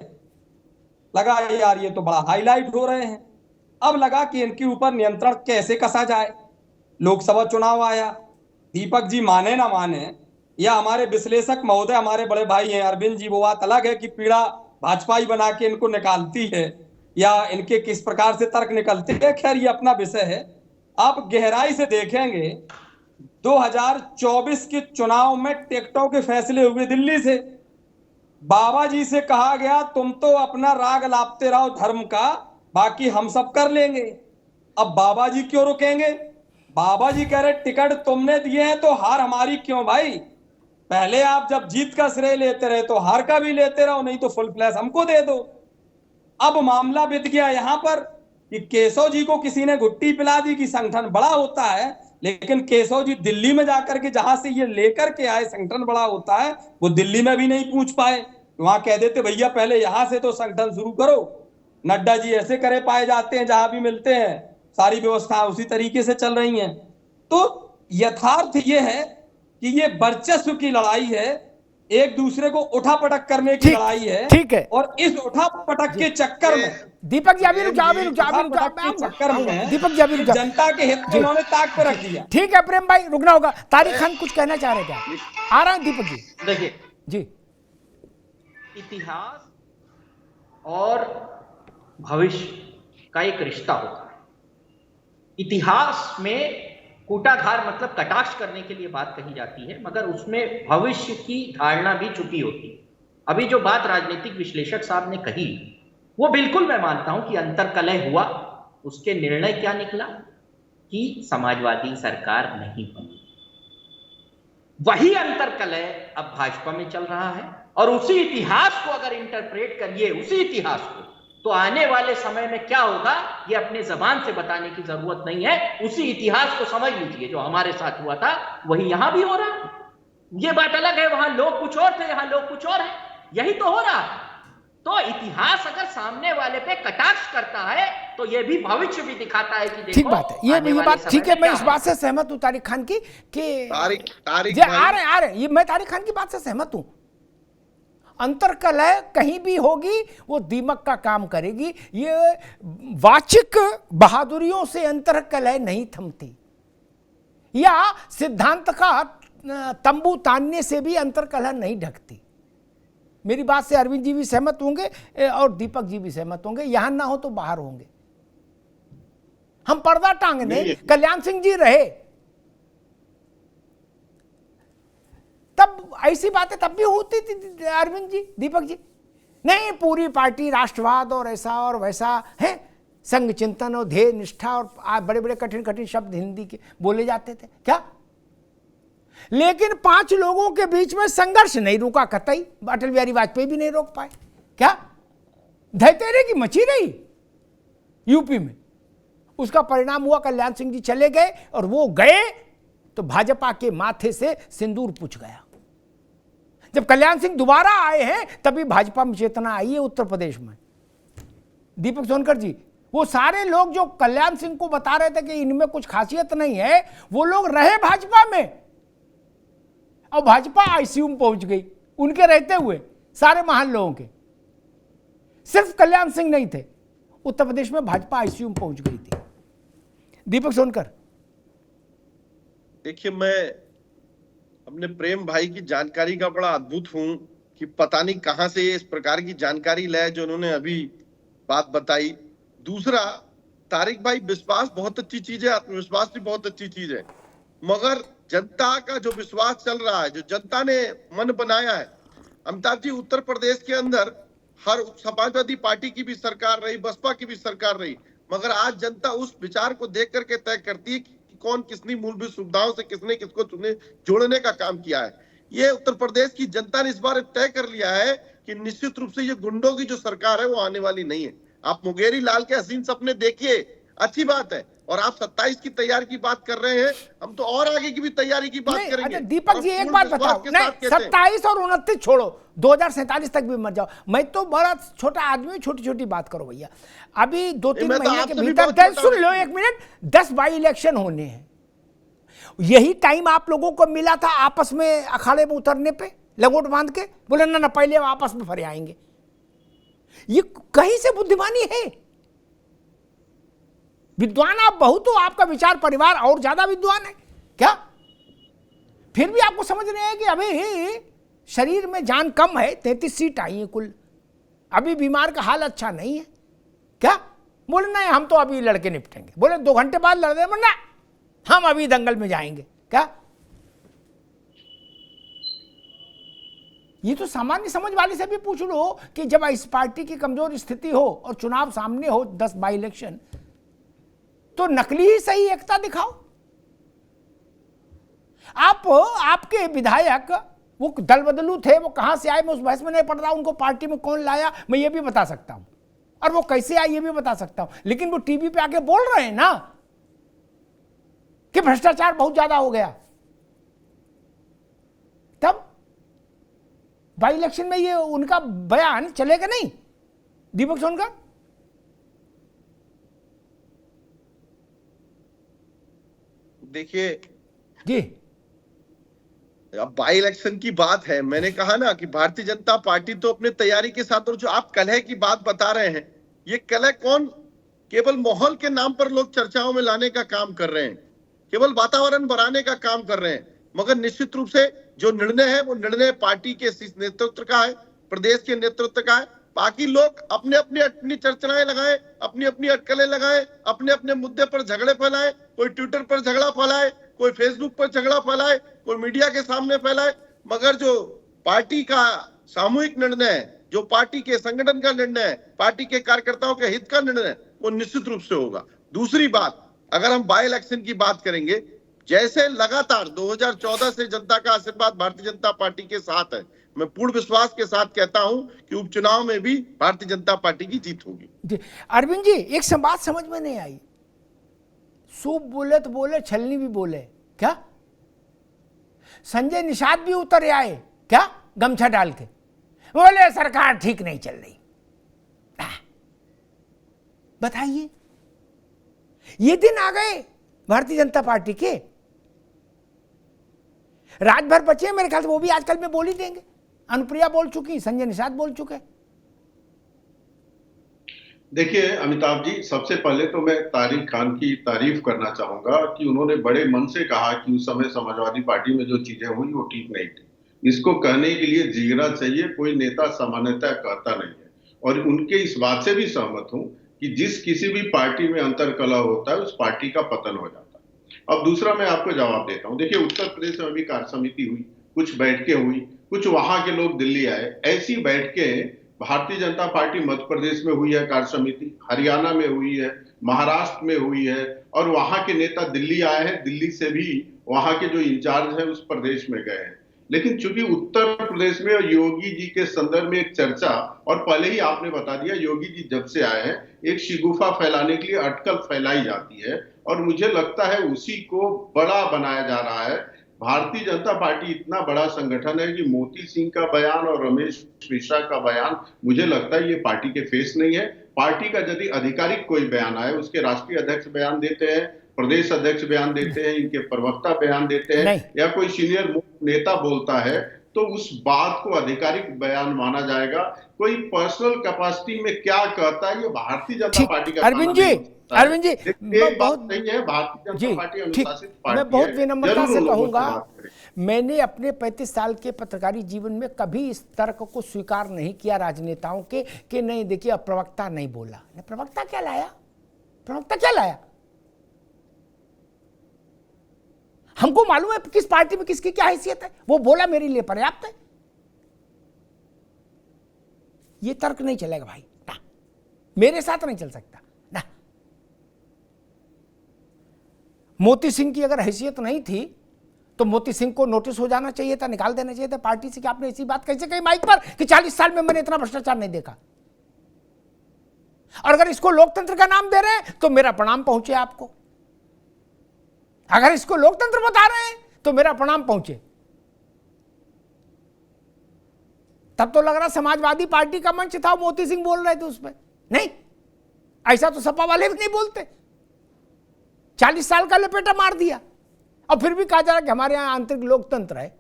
लगा यार ये तो बड़ा हाईलाइट हो रहे हैं। अब लगा कि इनके ऊपर नियंत्रण कैसे कसा जाए। लोकसभा चुनाव आया, दीपक जी माने ना माने, या हमारे विश्लेषक महोदय हमारे बड़े भाई हैं अरविंद जी, वो बात अलग है कि पीड़ा भाजपाई बना के इनको निकालती है या इनके किस प्रकार से तर्क निकलते हैं, खैर ये अपना विषय है। आप गहराई से देखेंगे 2024 के चुनाव में टिकटों के फैसले हुए दिल्ली से। बाबा जी से कहा गया तुम तो अपना राग लापते रहो धर्म का, बाकी हम सब कर लेंगे। अब बाबा जी क्यों रुकेंगे? बाबा जी कह रहे टिकट तुमने दिए हैं तो हार हमारी क्यों भाई, पहले आप जब जीत का श्रेय लेते रहे तो हार का भी लेते रहो, नहीं तो फुल फ्लैश हमको दे दो। अब मामला बित गया यहां पर कि केशव जी को किसी ने घुट्टी पिला दी कि संगठन बड़ा होता है, लेकिन केशव जी दिल्ली में जाकर के जहां से ये लेकर के आए संगठन बड़ा होता है, वो दिल्ली में भी नहीं पूछ पाए। वहां कह देते भैया पहले यहां से तो संगठन शुरू करो। नड्डा जी ऐसे करे पाए जाते हैं, जहां भी मिलते हैं सारी व्यवस्था उसी तरीके से चल रही हैं। तो यथार्थ ये है कि ये वर्चस्व की लड़ाई है, एक दूसरे को उठा पटक करने की लड़ाई है। ठीक है। और इस उठा पटक के चक्कर में दीपक जी अभी रुक जाओ, दीपक जी अभी रुक जाओ, जनता के हित को उन्होंने ताक पर रख दिया। ठीक है प्रेम भाई, रुकना होगा। तारिक खान कुछ कहना चाह रहे थे, आ रहा है दीपक जी। देखिए जी, इतिहास और भविष्य का एक रिश्ता होता है। इतिहास में कूटाधार मतलब कटाक्ष करने के लिए बात कही जाती है, मगर उसमें भविष्य की धारणा भी छुपी होती है। अभी जो बात राजनीतिक विश्लेषक साहब ने कही वो बिल्कुल मैं मानता हूं कि अंतर्कलह हुआ, उसके निर्णय क्या निकला कि समाजवादी सरकार नहीं बनी। वही अंतर्कलह अब भाजपा में चल रहा है और उसी इतिहास को अगर इंटरप्रेट करिए, उसी इतिहास को, तो आने वाले समय में क्या होगा ये अपने जबान से बताने की जरूरत नहीं है। उसी इतिहास को समझ लीजिए, जो हमारे साथ हुआ था वही यहां भी हो रहा है। ये बात अलग है, वहां लोग कुछ और थे, यहां लोग कुछ और है, यही तो हो रहा है। तो इतिहास अगर सामने वाले पे कटाक्ष करता है तो ये भी भविष्य भी दिखाता है कि देखो, ठीक बात है, ये बात ठीक है। मैं इस बात से सहमत हूं तारिक खान की कि आ रहे ये मैं तारिक खान की बात से सहमत हूं। अंतर्कलह कहीं भी होगी वो दीमक का काम करेगी। ये वाचिक बहादुरियों से अंतर्कलह नहीं थमती, या सिद्धांत का तंबू तानने से भी अंतर्कलह नहीं ढकती। मेरी बात से अरविंद जी भी सहमत होंगे और दीपक जी भी सहमत होंगे। यहां ना हो तो बाहर होंगे। हम पर्दा टांगने कल्याण सिंह जी रहे, तब ऐसी बातें तब भी होती थी अरविंद जी, दीपक जी। नहीं, पूरी पार्टी राष्ट्रवाद और ऐसा और वैसा है, संघ चिंतन और ध्येय निष्ठा और बड़े बड़े कठिन कठिन शब्द हिंदी के बोले जाते थे क्या। लेकिन 5 लोगों के बीच में संघर्ष नहीं रुका कतई। अटल बिहारी वाजपेयी भी नहीं रोक पाए क्या। धैतेरे की मची रही यूपी में। उसका परिणाम हुआ कल्याण सिंह जी चले गए, और वो गए तो भाजपा के माथे से सिंदूर पुछ गया। जब कल्याण सिंह दोबारा आए हैं तभी भाजपा में चेतना आई है उत्तर प्रदेश में। दीपक सोनकर जी, वो सारे लोग जो कल्याण सिंह को बता रहे थे कि इनमें कुछ खासियत नहीं है, वो लोग रहे भाजपा में, और भाजपा आईसीयू में पहुंच गई उनके रहते हुए। सारे महान लोगों के, सिर्फ कल्याण सिंह नहीं थे। उत्तर प्रदेश में भाजपा आईसीयू में पहुंच गई थी। दीपक सोनकर, देखिए, मैं अपने प्रेम भाई की जानकारी का बड़ा अद्भुत हूं कि पता नहीं कहां से इस प्रकार की जानकारी लाए जो उन्होंने अभी बात बताई। दूसरा, तारिक भाई, विश्वास बहुत अच्छी चीज है, आत्मविश्वास भी बहुत अच्छी चीज है, मगर जनता का जो विश्वास चल रहा है, जो जनता ने मन बनाया है, अमिताभ जी, उत्तर प्रदेश के अंदर हर समाजवादी पार्टी की भी सरकार रही, बसपा की भी सरकार रही, मगर आज जनता उस विचार को देख करके तय करती है कि कौन कितनी मूलभूत सुविधाओं से किसने किसको जोड़ने का काम किया है। ये उत्तर प्रदेश की जनता ने इस बार तय कर लिया है कि निश्चित रूप से ये गुंडों की जो सरकार है वो आने वाली नहीं है। आप मुंगेरी लाल के हसीन सपने देखिए, अच्छी बात है, और आप 27 की तैयारी की बात कर रहे हैं, हम तो और आगे की भी तैयारी की बात करेंगे। दीपक जी एक बात बताओ, नहीं 27 और 29 छोड़ो, 2047 तक भी मत जाओ। मैं तो बड़ा छोटा आदमी, छोटी छोटी बात करो भैया। अभी 2-3 महीने के भीतर सुन लो, 1 मिनट, 10 बाई इलेक्शन होने हैं। यही टाइम आप लोगों को मिला था आपस में अखाड़े में उतरने पे, लंगोट बांध के बोले ना पहले आपस में फरे आएंगे। ये कहीं से बुद्धिमानी है? विद्वान आप बहुत हो, आपका विचार परिवार और ज्यादा विद्वान है क्या? फिर भी आपको समझ रहे हैं कि अभी शरीर में जान कम है, 33 सीट आई है कुल, अभी बीमार का हाल अच्छा नहीं है क्या? बोले नहीं हम तो अभी लड़के निपटेंगे, बोले 2 घंटे बाद लड़ रहे, ना हम अभी दंगल में जाएंगे क्या? ये तो सामान्य समझ वाले से भी पूछ लो कि जब इस पार्टी की कमजोर स्थिति हो और चुनाव सामने हो, 10 बाई इलेक्शन, तो नकली ही सही एकता दिखाओ। आपके विधायक वो दल बदलू थे, वो कहां से आए मैं उस बहस में नहीं पड़ रहा, उनको पार्टी में कौन लाया मैं ये भी बता सकता हूं, और वो कैसे आए ये भी बता सकता हूं। लेकिन वो टीवी पे आके बोल रहे हैं ना कि भ्रष्टाचार बहुत ज्यादा हो गया, तब बाई इलेक्शन में ये उनका बयान चलेगा नहीं दीपक सोनकर? देखिए जी, अब बाई इलेक्शन की बात है, मैंने कहा ना कि भारतीय जनता पार्टी तो अपने तैयारी के साथ, और जो आप कलह की बात बता रहे हैं, ये कलह कौन, केवल माहौल के नाम पर लोग चर्चाओं में लाने का काम कर रहे हैं, केवल वातावरण बढ़ाने का काम कर रहे हैं, मगर निश्चित रूप से जो निर्णय है वो निर्णय पार्टी के नेतृत्व का है, प्रदेश के नेतृत्व का है। बाकी लोग अपने अपनी चर्चाएं लगाएं, अपनी अपनी अटकलें लगाएं, अपने अपने मुद्दे पर झगड़े फैलाएं, कोई ट्विटर पर झगड़ा फैलाए, कोई फेसबुक पर झगड़ा फैलाए, कोई मीडिया के सामने फैलाए, मगर जो पार्टी का सामूहिक निर्णय है, जो पार्टी के संगठन का निर्णय है, पार्टी के कार्यकर्ताओं के हित का निर्णय है, वो निश्चित रूप से होगा। दूसरी बात, अगर हम बाई इलेक्शन की बात करेंगे, जैसे लगातार 2014 से जनता का आशीर्वाद भारतीय जनता पार्टी के साथ है, मैं पूर्ण विश्वास के साथ कहता हूं कि उपचुनाव में भी भारतीय जनता पार्टी की जीत होगी। जी अरविंद जी, एक बात समझ में नहीं आई, सूप बोले तो बोले, छलनी भी बोले, क्या संजय निषाद भी उतर आए क्या गमछा डाल के, बोले सरकार ठीक नहीं चल रही। बताइए, ये दिन आ गए भारतीय जनता पार्टी के, रात भर बचे मेरे ख्याल से, वो भी आजकल में बोल ही देंगे। अनुप्रिया बोल चुकी, संजय निषाद बोल चुके। देखिए अमिताभ जी, सबसे पहले तो मैं तारिक खान की तारीफ करना चाहूंगा कि उन्होंने बड़े मन से कहा कि उस समय समाजवादी पार्टी में जो चीजें हुई वो ठीक नहीं थी। इसको कहने के लिए जिगरा चाहिए, कोई नेता सामान्यतः कहता नहीं है, और उनके इस बात से भी सहमत हूं कि जिस किसी भी पार्टी में अंतर्कलह होता है उस पार्टी का पतन हो जाता है। अब दूसरा मैं आपको जवाब देता हूं। देखिए उत्तर प्रदेश में भी कार्य समिति हुई, कुछ बैठकें हुई, कुछ वहां के लोग दिल्ली आए, ऐसी बैठकें भारतीय जनता पार्टी मध्य प्रदेश में हुई है कार्य समिति, हरियाणा में हुई है, महाराष्ट्र में हुई है, और वहां के नेता दिल्ली आए हैं, दिल्ली से भी वहां के जो इंचार्ज है उस प्रदेश में गए हैं। लेकिन चूंकि उत्तर प्रदेश में योगी जी के संदर्भ में एक चर्चा, और पहले ही आपने बता दिया योगी जी जब से आए हैं एक शिगुफा फैलाने के लिए अटकल फैलाई जाती है, और मुझे लगता है उसी को बड़ा बनाया जा रहा है। भारतीय जनता पार्टी इतना बड़ा संगठन है कि मोती सिंह का बयान और रमेश मिश्रा का बयान, मुझे लगता है ये पार्टी के फेस नहीं है। पार्टी का यदि आधिकारिक कोई बयान आए, उसके राष्ट्रीय अध्यक्ष बयान देते हैं, प्रदेश अध्यक्ष बयान देते हैं, इनके प्रवक्ता बयान देते हैं, या कोई सीनियर नेता बोलता है, तो उस बात को आधिकारिक बयान माना जाएगा। कोई पर्सनल कैपेसिटी में क्या कहता है ये भारतीय जनता पार्टी का अरविंद जी मैं बहुत नहीं है, भारतीय जनता पार्टी अनुशासित पार्टी है। मैं बहुत विनम्रता से कहूंगा, मैंने अपने 35 साल के पत्रकारी जीवन में कभी इस तर्क को स्वीकार नहीं किया राजनेताओं के कि नहीं देखिए अब प्रवक्ता नहीं बोला। प्रवक्ता क्या लाया, प्रवक्ता क्या लाया? हमको मालूम है किस पार्टी में किसकी क्या हैसियत है, वो बोला मेरे लिए पर्याप्त है। ये तर्क नहीं चलेगा भाई ना, मेरे साथ नहीं चल सकता ना। मोती सिंह की अगर हैसियत नहीं थी तो मोती सिंह को नोटिस हो जाना चाहिए था, निकाल देना चाहिए था पार्टी से कि आपने ऐसी बात कैसे कही माइक पर कि 40 साल में मैंने इतना भ्रष्टाचार नहीं देखा। और अगर इसको लोकतंत्र का नाम दे रहे हैं तो मेरा प्रणाम पहुंचे आपको, अगर इसको लोकतंत्र बता रहे हैं तो मेरा प्रणाम पहुंचे। तब तो लग रहा समाजवादी पार्टी का मंच था, मोती सिंह बोल रहे थे उस पर। नहीं, ऐसा तो सपा वाले भी नहीं बोलते। 40 साल का लपेटा मार दिया और फिर भी कहा जा रहा कि हमारे यहां आंतरिक लोकतंत्र है।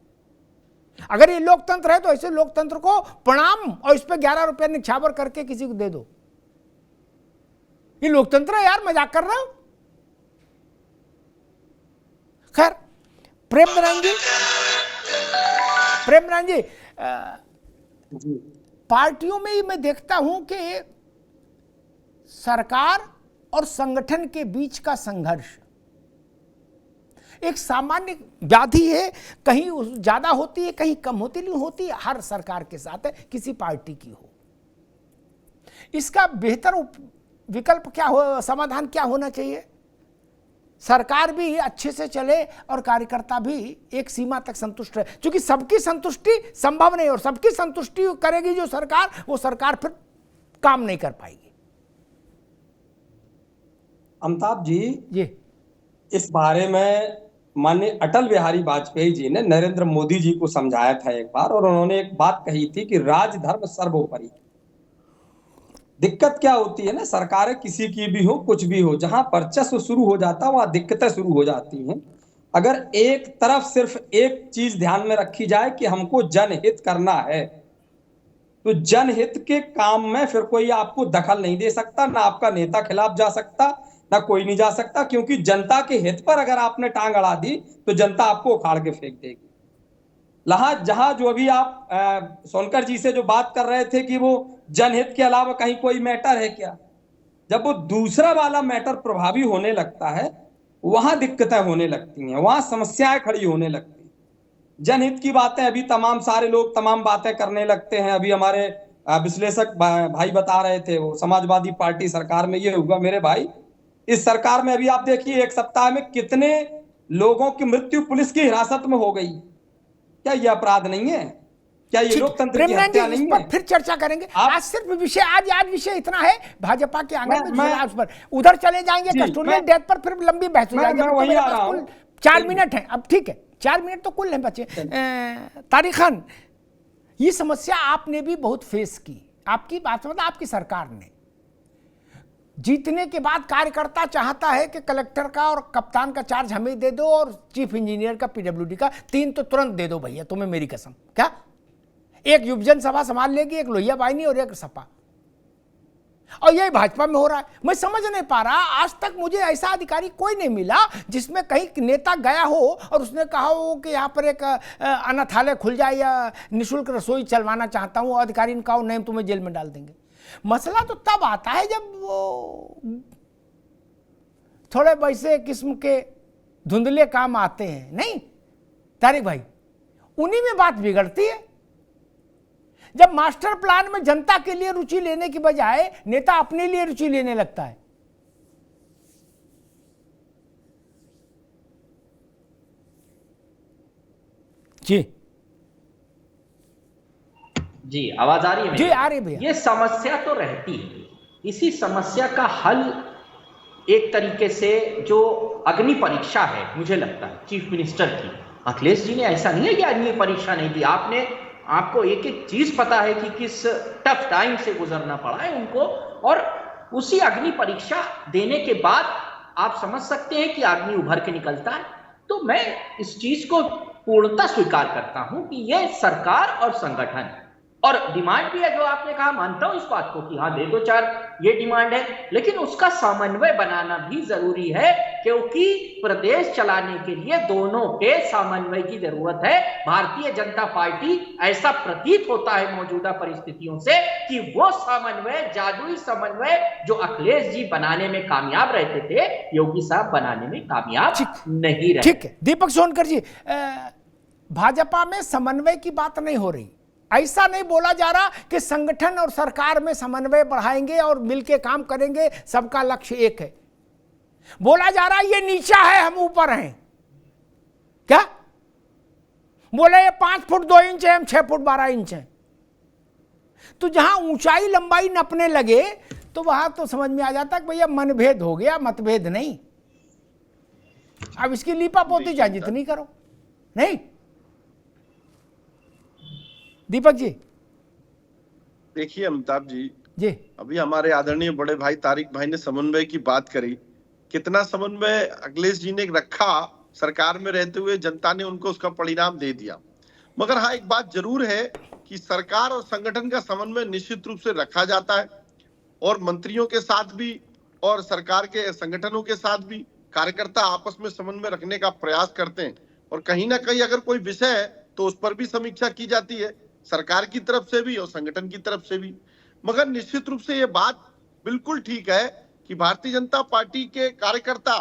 अगर ये लोकतंत्र है तो ऐसे लोकतंत्र को प्रणाम और इस पर 11 रुपए निछावर करके किसी को दे दो। ये लोकतंत्र है यार, मजाक कर रहा हूं। खैर, प्रेमनारायण जी, पार्टियों में ही मैं देखता हूं कि सरकार और संगठन के बीच का संघर्ष एक सामान्य व्याधि है, कहीं ज्यादा होती है कहीं कम होती, नहीं होती हर सरकार के साथ है, किसी पार्टी की हो। इसका बेहतर विकल्प क्या हो, समाधान क्या होना चाहिए? सरकार भी अच्छे से चले और कार्यकर्ता भी एक सीमा तक संतुष्ट रहे, क्योंकि सबकी संतुष्टि संभव नहीं, और सबकी संतुष्टि करेगी जो सरकार, वो सरकार फिर काम नहीं कर पाएगी। अमिताभ जी, इस बारे में माननीय अटल बिहारी वाजपेयी जी ने नरेंद्र मोदी जी को समझाया था एक बार, और उन्होंने एक बात कही थी कि राजधर्म सर्वोपरि। दिक्कत क्या होती है ना, सरकारें किसी की भी हो, कुछ भी हो, जहां वर्चस्व शुरू हो जाता है वहां दिक्कतें शुरू हो जाती हैं। अगर एक तरफ सिर्फ एक चीज ध्यान में रखी जाए कि हमको जनहित करना है, तो जनहित के काम में फिर कोई आपको दखल नहीं दे सकता, ना आपका नेता खिलाफ जा सकता, ना कोई नहीं जा सकता, क्योंकि जनता के हित पर अगर आपने टांग अड़ा दी तो जनता आपको उखाड़ के फेंक देगी। जहां जो अभी आप सोनकर जी से जो बात कर रहे थे कि वो जनहित के अलावा कहीं कोई मैटर है क्या, जब वो दूसरा वाला मैटर प्रभावी होने लगता है वहां दिक्कतें होने लगती हैं, वहां समस्याएं खड़ी होने लगती हैं। जनहित की बातें अभी तमाम सारे लोग तमाम बातें करने लगते हैं। अभी हमारे विश्लेषक भाई बता रहे थे, वो समाजवादी पार्टी सरकार में ये हुआ। मेरे भाई, इस सरकार में अभी आप देखिए एक सप्ताह में कितने लोगों की मृत्यु पुलिस की हिरासत में हो गई। क्या ये अपराध नहीं है? क्या ये लोकतंत्र की हत्या नहीं है? फिर चर्चा करेंगे। आज सिर्फ विषय आज विषय इतना है भाजपा के आंगन में उस पर उधर चले जाएंगे, कस्टोडियन डेथ पर फिर लंबी बहस हो जाएगी। 4 मिनट है अब, ठीक है, 4 मिनट तो कुल है बच्चे। तारिक खान, ये समस्या आपने भी बहुत फेस की, आपकी बात मतलब आपकी सरकार ने। जीतने के बाद कार्यकर्ता चाहता है कि कलेक्टर का और कप्तान का चार्ज हमें दे दो और चीफ इंजीनियर का, पीडब्ल्यूडी का, 3 तो तुरंत दे दो भैया, तुम्हें मेरी कसम। क्या एक युवजन सभा संभाल लेगी, एक लोहिया बाहिनी और एक सपा, और यही भाजपा में हो रहा है। मैं समझ नहीं पा रहा, आज तक मुझे ऐसा अधिकारी कोई नहीं मिला जिसमें कहीं नेता गया हो और उसने कहा हो कि यहाँ पर एक अनाथालय खुल जाए या निःशुल्क रसोई चलवाना चाहता हूँ, अधिकारी ने कहा नहीं तुम्हें जेल में डाल देंगे। मसला तो तब आता है जब वो थोड़े वैसे किस्म के धुंधले काम आते हैं, नहीं तारिक भाई, उन्हीं में बात बिगड़ती है। जब मास्टर प्लान में जनता के लिए रुचि लेने की बजाय नेता अपने लिए रुचि लेने लगता है। जी आवाज आ रही है? जी आ रही है भैया। ये समस्या तो रहती है, इसी समस्या का हल एक तरीके से जो अग्नि परीक्षा है, मुझे लगता है चीफ मिनिस्टर की, अखिलेश जी ने ऐसा नहीं है कि अग्नि परीक्षा नहीं दी, आपको एक एक चीज पता है कि किस टफ टाइम से गुजरना पड़ा है उनको, और उसी अग्नि परीक्षा देने के बाद आप समझ सकते हैं कि आदमी उभर के निकलता है। तो मैं इस चीज को पूर्णतः स्वीकार करता हूं कि यह सरकार और संगठन, और डिमांड भी है जो आपने कहा, मानता हूं इस बात को कि हाँ दे दो 4, ये डिमांड है, लेकिन उसका समन्वय बनाना भी जरूरी है, क्योंकि प्रदेश चलाने के लिए दोनों के समन्वय की जरूरत है। भारतीय जनता पार्टी, ऐसा प्रतीत होता है मौजूदा परिस्थितियों से कि वो समन्वय, जादुई समन्वय जो अखिलेश जी बनाने में कामयाब रहते थे, योगी साहब बनाने में कामयाब नहीं रहे। ठीक है दीपक सोनकर जी, भाजपा में समन्वय की बात नहीं हो रही, ऐसा नहीं बोला जा रहा कि संगठन और सरकार में समन्वय बढ़ाएंगे और मिलके काम करेंगे, सबका लक्ष्य एक है। बोला जा रहा है ये नीचा है, हम ऊपर हैं। क्या बोले? ये 5 फुट 2 इंच है, हम 6 फुट 12 इंच हैं। तो जहां ऊंचाई लंबाई नपने लगे तो वहां तो समझ में आ जाता कि भैया मनभेद हो गया, मतभेद नहीं। अब इसकी लीपा पोती चाहे जितनी करो, नहीं दीपक जी? देखिए अमिताभ जी, अभी हमारे आदरणीय बड़े भाई तारिक भाई ने समन्वय की बात करी। कितना समन्वय अखिलेश जी ने रखा सरकार में रहते हुए, जनता ने उनको उसका परिणाम दे दिया। मगर हाँ, एक बात जरूर है कि सरकार और संगठन का समन्वय निश्चित रूप से रखा जाता है, और मंत्रियों के साथ भी और सरकार के संगठनों के साथ भी कार्यकर्ता आपस में समन्वय रखने का प्रयास करते हैं, और कहीं ना कहीं अगर कोई विषय है तो उस पर भी समीक्षा की जाती है, सरकार की तरफ से भी और संगठन की तरफ से भी। मगर निश्चित रूप से ये बात बिल्कुल ठीक है कि भारतीय जनता पार्टी के कार्यकर्ता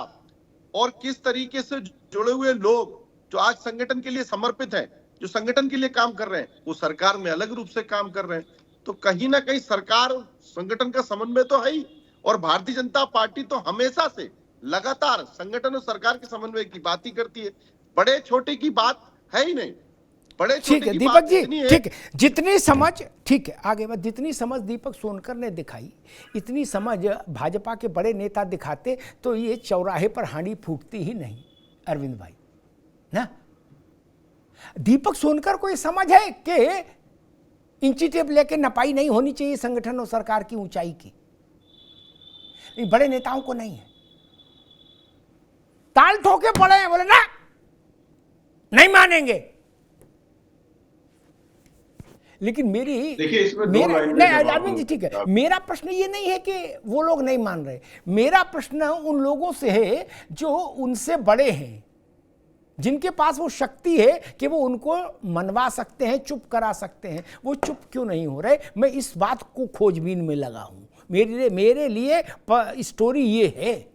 और किस तरीके से जुड़े हुए लोग जो आज संगठन के लिए समर्पित हैं, जो संगठन के लिए काम कर रहे हैं, वो सरकार में अलग रूप से काम कर रहे हैं। तो कहीं ना कहीं सरकार संगठन का समन्वय तो है ही, और भारतीय जनता पार्टी तो हमेशा से लगातार संगठन और सरकार के समन्वय की बात ही करती है, बड़े छोटे की बात है ही नहीं। बड़े ठीक है दीपक जी, ठीक है, जितनी समझ, ठीक है आगे बात, जितनी समझ दीपक सोनकर ने दिखाई, इतनी समझ भाजपा के बड़े नेता दिखाते तो ये चौराहे पर हांडी फूटती ही नहीं अरविंद भाई ना। दीपक सोनकर को ये समझ है कि इंची टेप लेके नपाई नहीं होनी चाहिए संगठन और सरकार की ऊंचाई की, बड़े नेताओं को नहीं है। ताल ठोके पड़े हैं, बोले ना नहीं मानेंगे। लेकिन मेरी अरविंद जी ठीक है, मेरा प्रश्न ये नहीं है कि वो लोग नहीं मान रहे, मेरा प्रश्न उन लोगों से है जो उनसे बड़े हैं, जिनके पास वो शक्ति है कि वो उनको मनवा सकते हैं, चुप करा सकते हैं, वो चुप क्यों नहीं हो रहे। मैं इस बात को खोजबीन में लगा हूं। मेरे लिए स्टोरी ये है,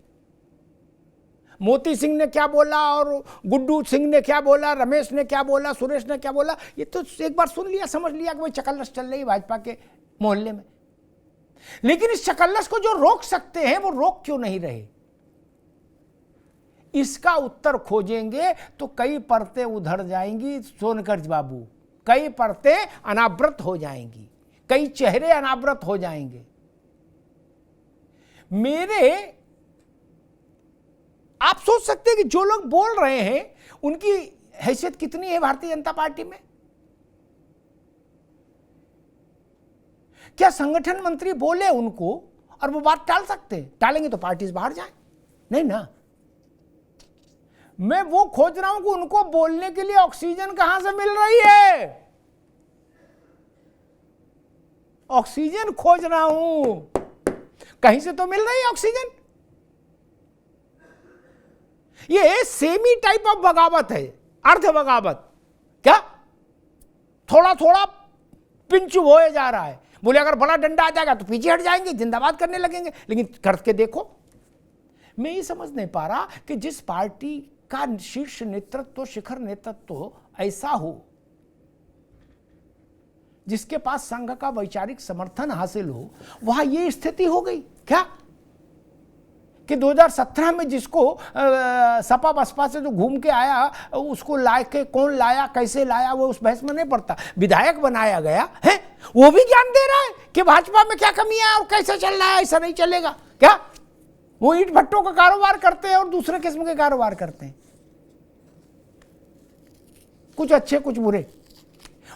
मोती सिंह ने क्या बोला और गुड्डू सिंह ने क्या बोला, रमेश ने क्या बोला, सुरेश ने क्या बोला, ये तो एक बार सुन लिया, समझ लिया कि भाई चकल्लस चल रही है भाजपा के मोहल्ले में। लेकिन इस चकल्लस को जो रोक सकते हैं वो रोक क्यों नहीं रहे, इसका उत्तर खोजेंगे तो कई परतें उधर जाएंगी सोनकर बाबू, कई परतें अनावृत हो जाएंगी, कई चेहरे अनावृत हो जाएंगे। आप सोच सकते हैं कि जो लोग बोल रहे हैं उनकी हैसियत कितनी है भारतीय जनता पार्टी में। क्या संगठन मंत्री बोले उनको और वो बात टाल सकते हैं? टालेंगे तो पार्टी से बाहर जाए, नहीं ना। मैं वो खोज रहा हूं कि उनको बोलने के लिए ऑक्सीजन कहां से मिल रही है, ऑक्सीजन खोज रहा हूं, कहीं से तो मिल रही है ऑक्सीजन। ये सेमी टाइप ऑफ बगावत है, अर्ध बगावत, क्या थोड़ा थोड़ा पिंचू होए जा रहा है। बोले अगर बड़ा डंडा आ जाएगा तो पीछे हट जाएंगे, जिंदाबाद करने लगेंगे, लेकिन करके देखो। मैं ये समझ नहीं पा रहा कि जिस पार्टी का शीर्ष नेतृत्व, शिखर नेतृत्व ऐसा हो, जिसके पास संघ का वैचारिक समर्थन हासिल हो, वहां ये स्थिति हो गई क्या कि 2017 में जिसको सपा बसपा से जो घूम के आया उसको लाके कौन लाया, कैसे लाया, वो उस बहस में नहीं पड़ता, विधायक बनाया गया है, वो भी ज्ञान दे रहा है कि भाजपा में क्या कमी है और कैसे चल रहा है, ऐसा नहीं चलेगा क्या। वो ईंट भट्टों का कारोबार करते हैं और दूसरे किस्म के कारोबार करते हैं, कुछ अच्छे कुछ बुरे,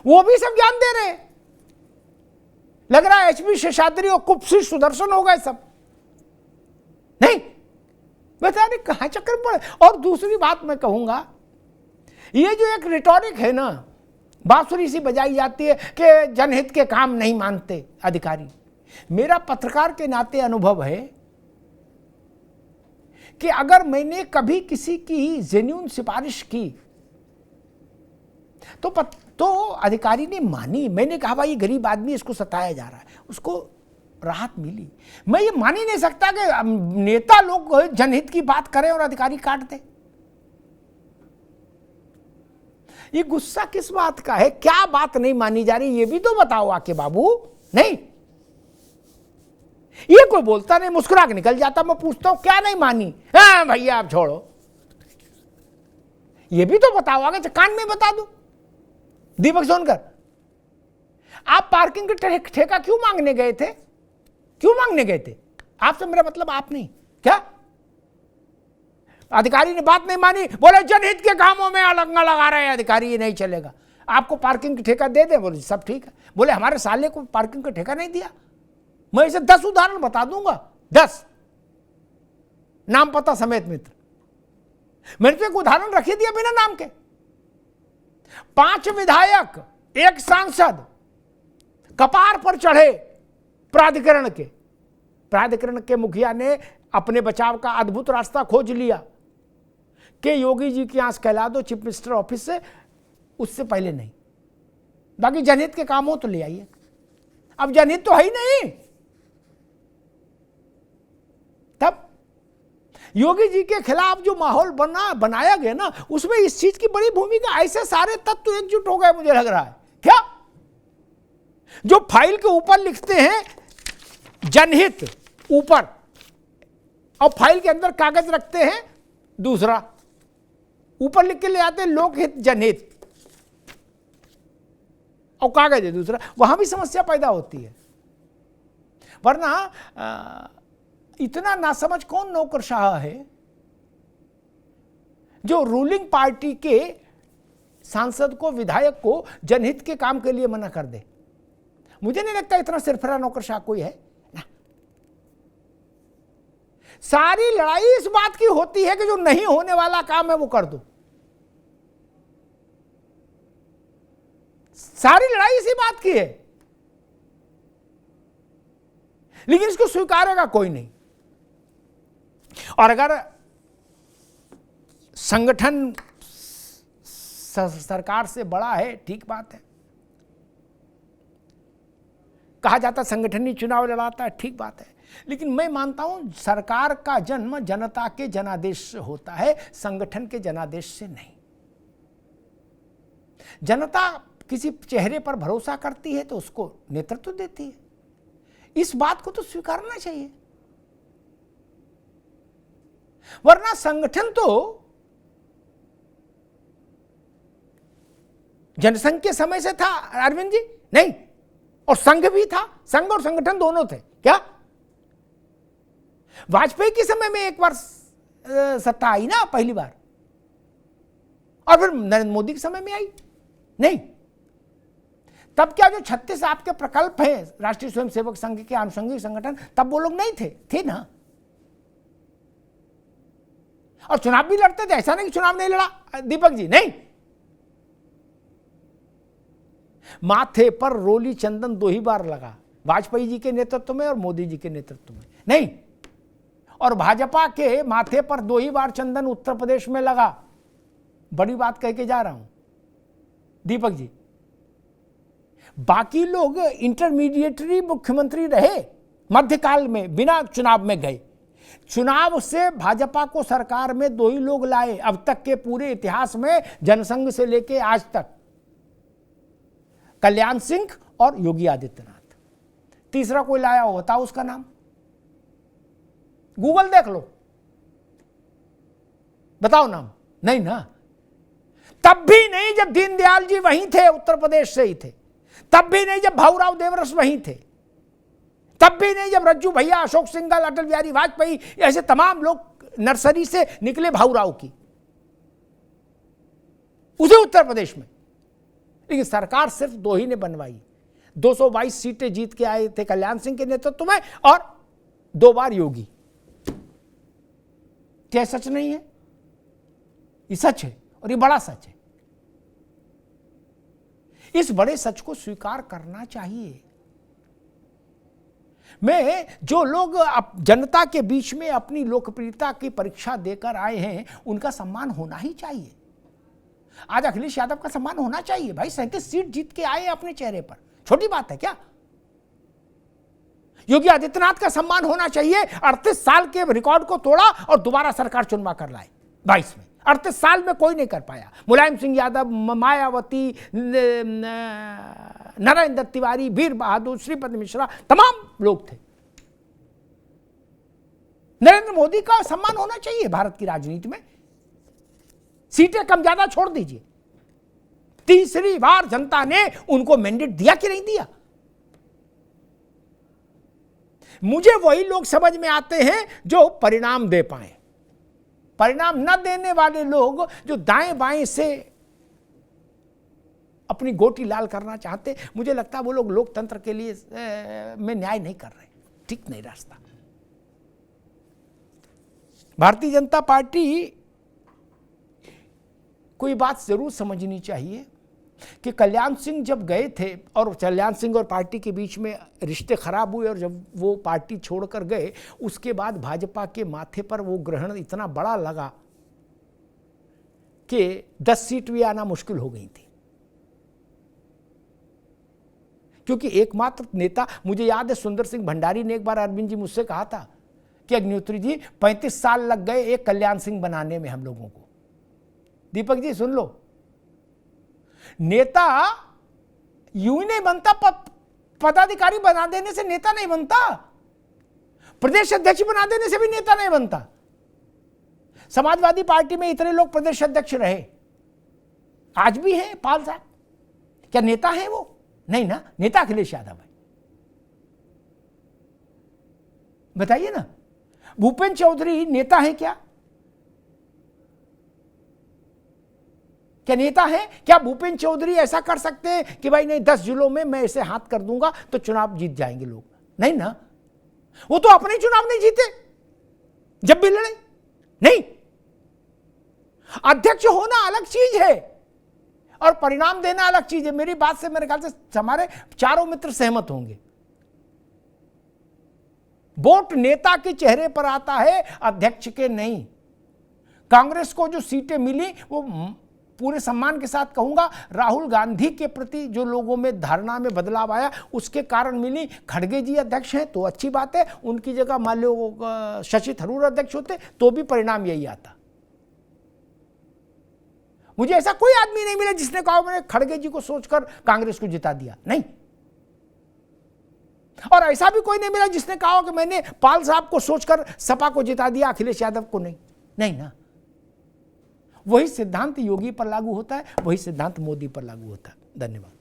वो भी सब ज्ञान दे रहे हैं। लग रहा है एचपी शेषाद्री और कुप्सी सुदर्शन हो गए सब, नहीं बता रहे कहां चक्कर पड़े। और दूसरी बात मैं कहूंगा, ये जो एक रिटॉरिक है ना, बांसुरी सी बजाई जाती है कि जनहित के काम नहीं मानते अधिकारी। मेरा पत्रकार के नाते अनुभव है कि अगर मैंने कभी किसी की जेन्युइन सिफारिश की तो अधिकारी ने मानी। मैंने कहा भाई ये गरीब आदमी, इसको सताया जा रहा है, उसको राहत मिली। मैं ये मान ही नहीं सकता कि नेता लोग जनहित की बात करें और अधिकारी काट दे। ये गुस्सा किस बात का है, क्या बात नहीं मानी जा रही, ये भी तो बताओ आके बाबू। नहीं, ये कोई बोलता नहीं, मुस्कुरा के निकल जाता। मैं पूछता हूं क्या नहीं मानी, हाँ भैया आप छोड़ो, ये भी तो बताओ आगे, कान में बता दो। दीपक सोनकर, आप पार्किंग के ठेका क्यों मांगने गए थे, क्यों मांगने गए थे? आपसे मेरा मतलब आप नहीं, क्या अधिकारी ने बात नहीं मानी, बोले जनहित के कामों में अलंगा लगा रहे हैं अधिकारी, ये नहीं चलेगा, आपको पार्किंग का ठेका दे दे। बोले सब ठीक है। बोले हमारे साले को पार्किंग का ठेका नहीं दिया। मैं इसे 10 उदाहरण बता दूंगा, 10 नाम पता समेत मित्र। मैंने तो एक उदाहरण रखी दिया बिना नाम के। 5 विधायक, 1 सांसद कपार पर चढ़े प्राधिकरण के मुखिया ने अपने बचाव का अद्भुत रास्ता खोज लिया कि योगी जी की आंख कहला दो चीफ मिनिस्टर ऑफिस से, उससे पहले नहीं। बाकी जनहित के काम हो तो ले आइए। अब जनहित तो है ही नहीं। तब योगी जी के खिलाफ जो माहौल बनाया गया ना, उसमें इस चीज की बड़ी भूमिका। ऐसे सारे तत्व एकजुट हो गए, मुझे लग रहा है क्या, जो फाइल के ऊपर लिखते हैं जनहित ऊपर और फाइल के अंदर कागज रखते हैं दूसरा, ऊपर लिख के ले आते हैं लोकहित जनहित, और कागज है दूसरा, वहां भी समस्या पैदा होती है। वरना इतना नासमझ कौन नौकरशाह है जो रूलिंग पार्टी के सांसद को, विधायक को जनहित के काम के लिए मना कर दे? मुझे नहीं लगता इतना सिरफिरा नौकरशाह कोई है ना। सारी लड़ाई इस बात की होती है कि जो नहीं होने वाला काम है वो कर दो। सारी लड़ाई इसी बात की है, लेकिन इसको स्वीकारेगा कोई नहीं। और अगर संगठन सरकार से बड़ा है, ठीक बात है, कहा जाता संगठन ही चुनाव लड़ाता है, ठीक बात है, लेकिन मैं मानता हूं सरकार का जन्म जनता के जनादेश से होता है, संगठन के जनादेश से नहीं। जनता किसी चेहरे पर भरोसा करती है तो उसको नेतृत्व देती है, इस बात को तो स्वीकारना चाहिए। वरना संगठन तो जनसंघ के समय से था अरविंद जी, नहीं, और संघ भी था, संघ और संगठन दोनों थे। क्या वाजपेयी के समय में एक बार सत्ता आई ना पहली बार, और फिर नरेंद्र मोदी के समय में आई नहीं? तब क्या जो 36 आपके प्रकल्प हैं राष्ट्रीय स्वयंसेवक संघ के आनुषंगिक संगठन, तब वो लोग नहीं थे ना? और चुनाव भी लड़ते थे, ऐसा नहीं कि चुनाव नहीं लड़ा दीपक जी, नहीं। माथे पर रोली चंदन 2 ही बार लगा, वाजपेयी जी के नेतृत्व में और मोदी जी के नेतृत्व में, नहीं। और भाजपा के माथे पर 2 ही बार चंदन उत्तर प्रदेश में लगा। बड़ी बात कह के जा रहा हूं दीपक जी। बाकी लोग इंटरमीडिएटरी मुख्यमंत्री रहे मध्यकाल में, बिना चुनाव में गए। चुनाव से भाजपा को सरकार में 2 ही लोग लाए अब तक के पूरे इतिहास में, जनसंघ से लेके आज तक, कल्याण सिंह और योगी आदित्यनाथ। तीसरा कोई लाया होता उसका नाम गूगल देख लो, बताओ नाम, नहीं ना। तब भी नहीं जब दीनदयाल जी वहीं थे, उत्तर प्रदेश से ही थे। तब भी नहीं जब भाऊराव देवरस वहीं थे। तब भी नहीं जब रज्जू भैया, अशोक सिंघल, अटल बिहारी वाजपेयी, ऐसे तमाम लोग नर्सरी से निकले भाऊराव की, उसे उत्तर प्रदेश में। लेकिन सरकार सिर्फ 2 ही ने बनवाई। 222 सीटें जीत के आए थे कल्याण सिंह के नेतृत्व में, और 2 बार योगी। क्या सच नहीं है? ये सच है, और ये बड़ा सच है। इस बड़े सच को स्वीकार करना चाहिए। मैं जो लोग जनता के बीच में अपनी लोकप्रियता की परीक्षा देकर आए हैं, उनका सम्मान होना ही चाहिए। आज अखिलेश यादव का सम्मान होना चाहिए भाई, 37 सीट जीत के आए अपने चेहरे पर, छोटी बात है क्या? योगी आदित्यनाथ का सम्मान होना चाहिए, 38 साल के रिकॉर्ड को तोड़ा और दोबारा सरकार चुनवा कर लाए 22 में। 38 साल में कोई नहीं कर पाया। मुलायम सिंह यादव, मायावती, नरेंद्र दत्त तिवारी, वीर बहादुर, श्रीपद मिश्रा, तमाम लोग थे। नरेंद्र मोदी का सम्मान होना चाहिए भारत की राजनीति में। सीटें कम ज्यादा छोड़ दीजिए, तीसरी बार जनता ने उनको मैंडेट दिया कि नहीं दिया? मुझे वही लोग समझ में आते हैं जो परिणाम दे पाए। परिणाम न देने वाले लोग जो दाएं बाएं से अपनी गोटी लाल करना चाहते, मुझे लगता है वो लोग लोकतंत्र के लिए में न्याय नहीं कर रहे, ठीक नहीं रास्ता। भारतीय जनता पार्टी को ये बात जरूर समझनी चाहिए कि कल्याण सिंह जब गए थे और कल्याण सिंह और पार्टी के बीच में रिश्ते खराब हुए, और जब वो पार्टी छोड़कर गए, उसके बाद भाजपा के माथे पर वो ग्रहण इतना बड़ा लगा कि 10 सीट भी आना मुश्किल हो गई थी। क्योंकि एकमात्र नेता, मुझे याद है सुंदर सिंह भंडारी ने एक बार अरविंद जी मुझसे कहा था कि अग्निहोत्री जी 35 साल लग गए एक कल्याण सिंह बनाने में हम लोगों को। दीपक जी सुन लो, नेता यूं ही नहीं बनता, पदाधिकारी बना देने से नेता नहीं बनता। प्रदेश अध्यक्ष बना देने से भी नेता नहीं बनता। समाजवादी पार्टी में इतने लोग प्रदेश अध्यक्ष रहे, आज भी हैं पाल साहब, क्या नेता हैं वो? नहीं ना, नेता अखिलेश यादव है। बताइए ना, भूपेंद्र चौधरी नेता है क्या? क्या नेता है? क्या भूपेंद्र चौधरी ऐसा कर सकते हैं कि भाई नहीं 10 जिलों में मैं ऐसे हाथ कर दूंगा तो चुनाव जीत जाएंगे लोग? नहीं ना, वो तो अपने चुनाव नहीं जीते जब भी लड़े। नहीं, अध्यक्ष होना अलग चीज है और परिणाम देना अलग चीज है। मेरी बात से मेरे ख्याल से हमारे चारों मित्र सहमत होंगे। वोट नेता के चेहरे पर आता है, अध्यक्ष के नहीं। कांग्रेस को जो सीटें मिली वो पूरे सम्मान के साथ कहूंगा राहुल गांधी के प्रति जो लोगों में धारणा में बदलाव आया उसके कारण मिली। खड़गे जी अध्यक्ष हैं तो अच्छी बात है, उनकी जगह मान लो शशि थरूर अध्यक्ष होते तो भी परिणाम यही आता। मुझे ऐसा कोई आदमी नहीं मिला जिसने कहा मैंने खड़गे जी को सोचकर कांग्रेस को जिता दिया, नहीं। और ऐसा भी कोई नहीं मिला जिसने कहा कि मैंने पाल साहब को सोचकर सपा को जिता दिया, अखिलेश यादव को नहीं। नहीं ना, वही सिद्धांत योगी पर लागू होता है, वही सिद्धांत मोदी पर लागू होता है। धन्यवाद।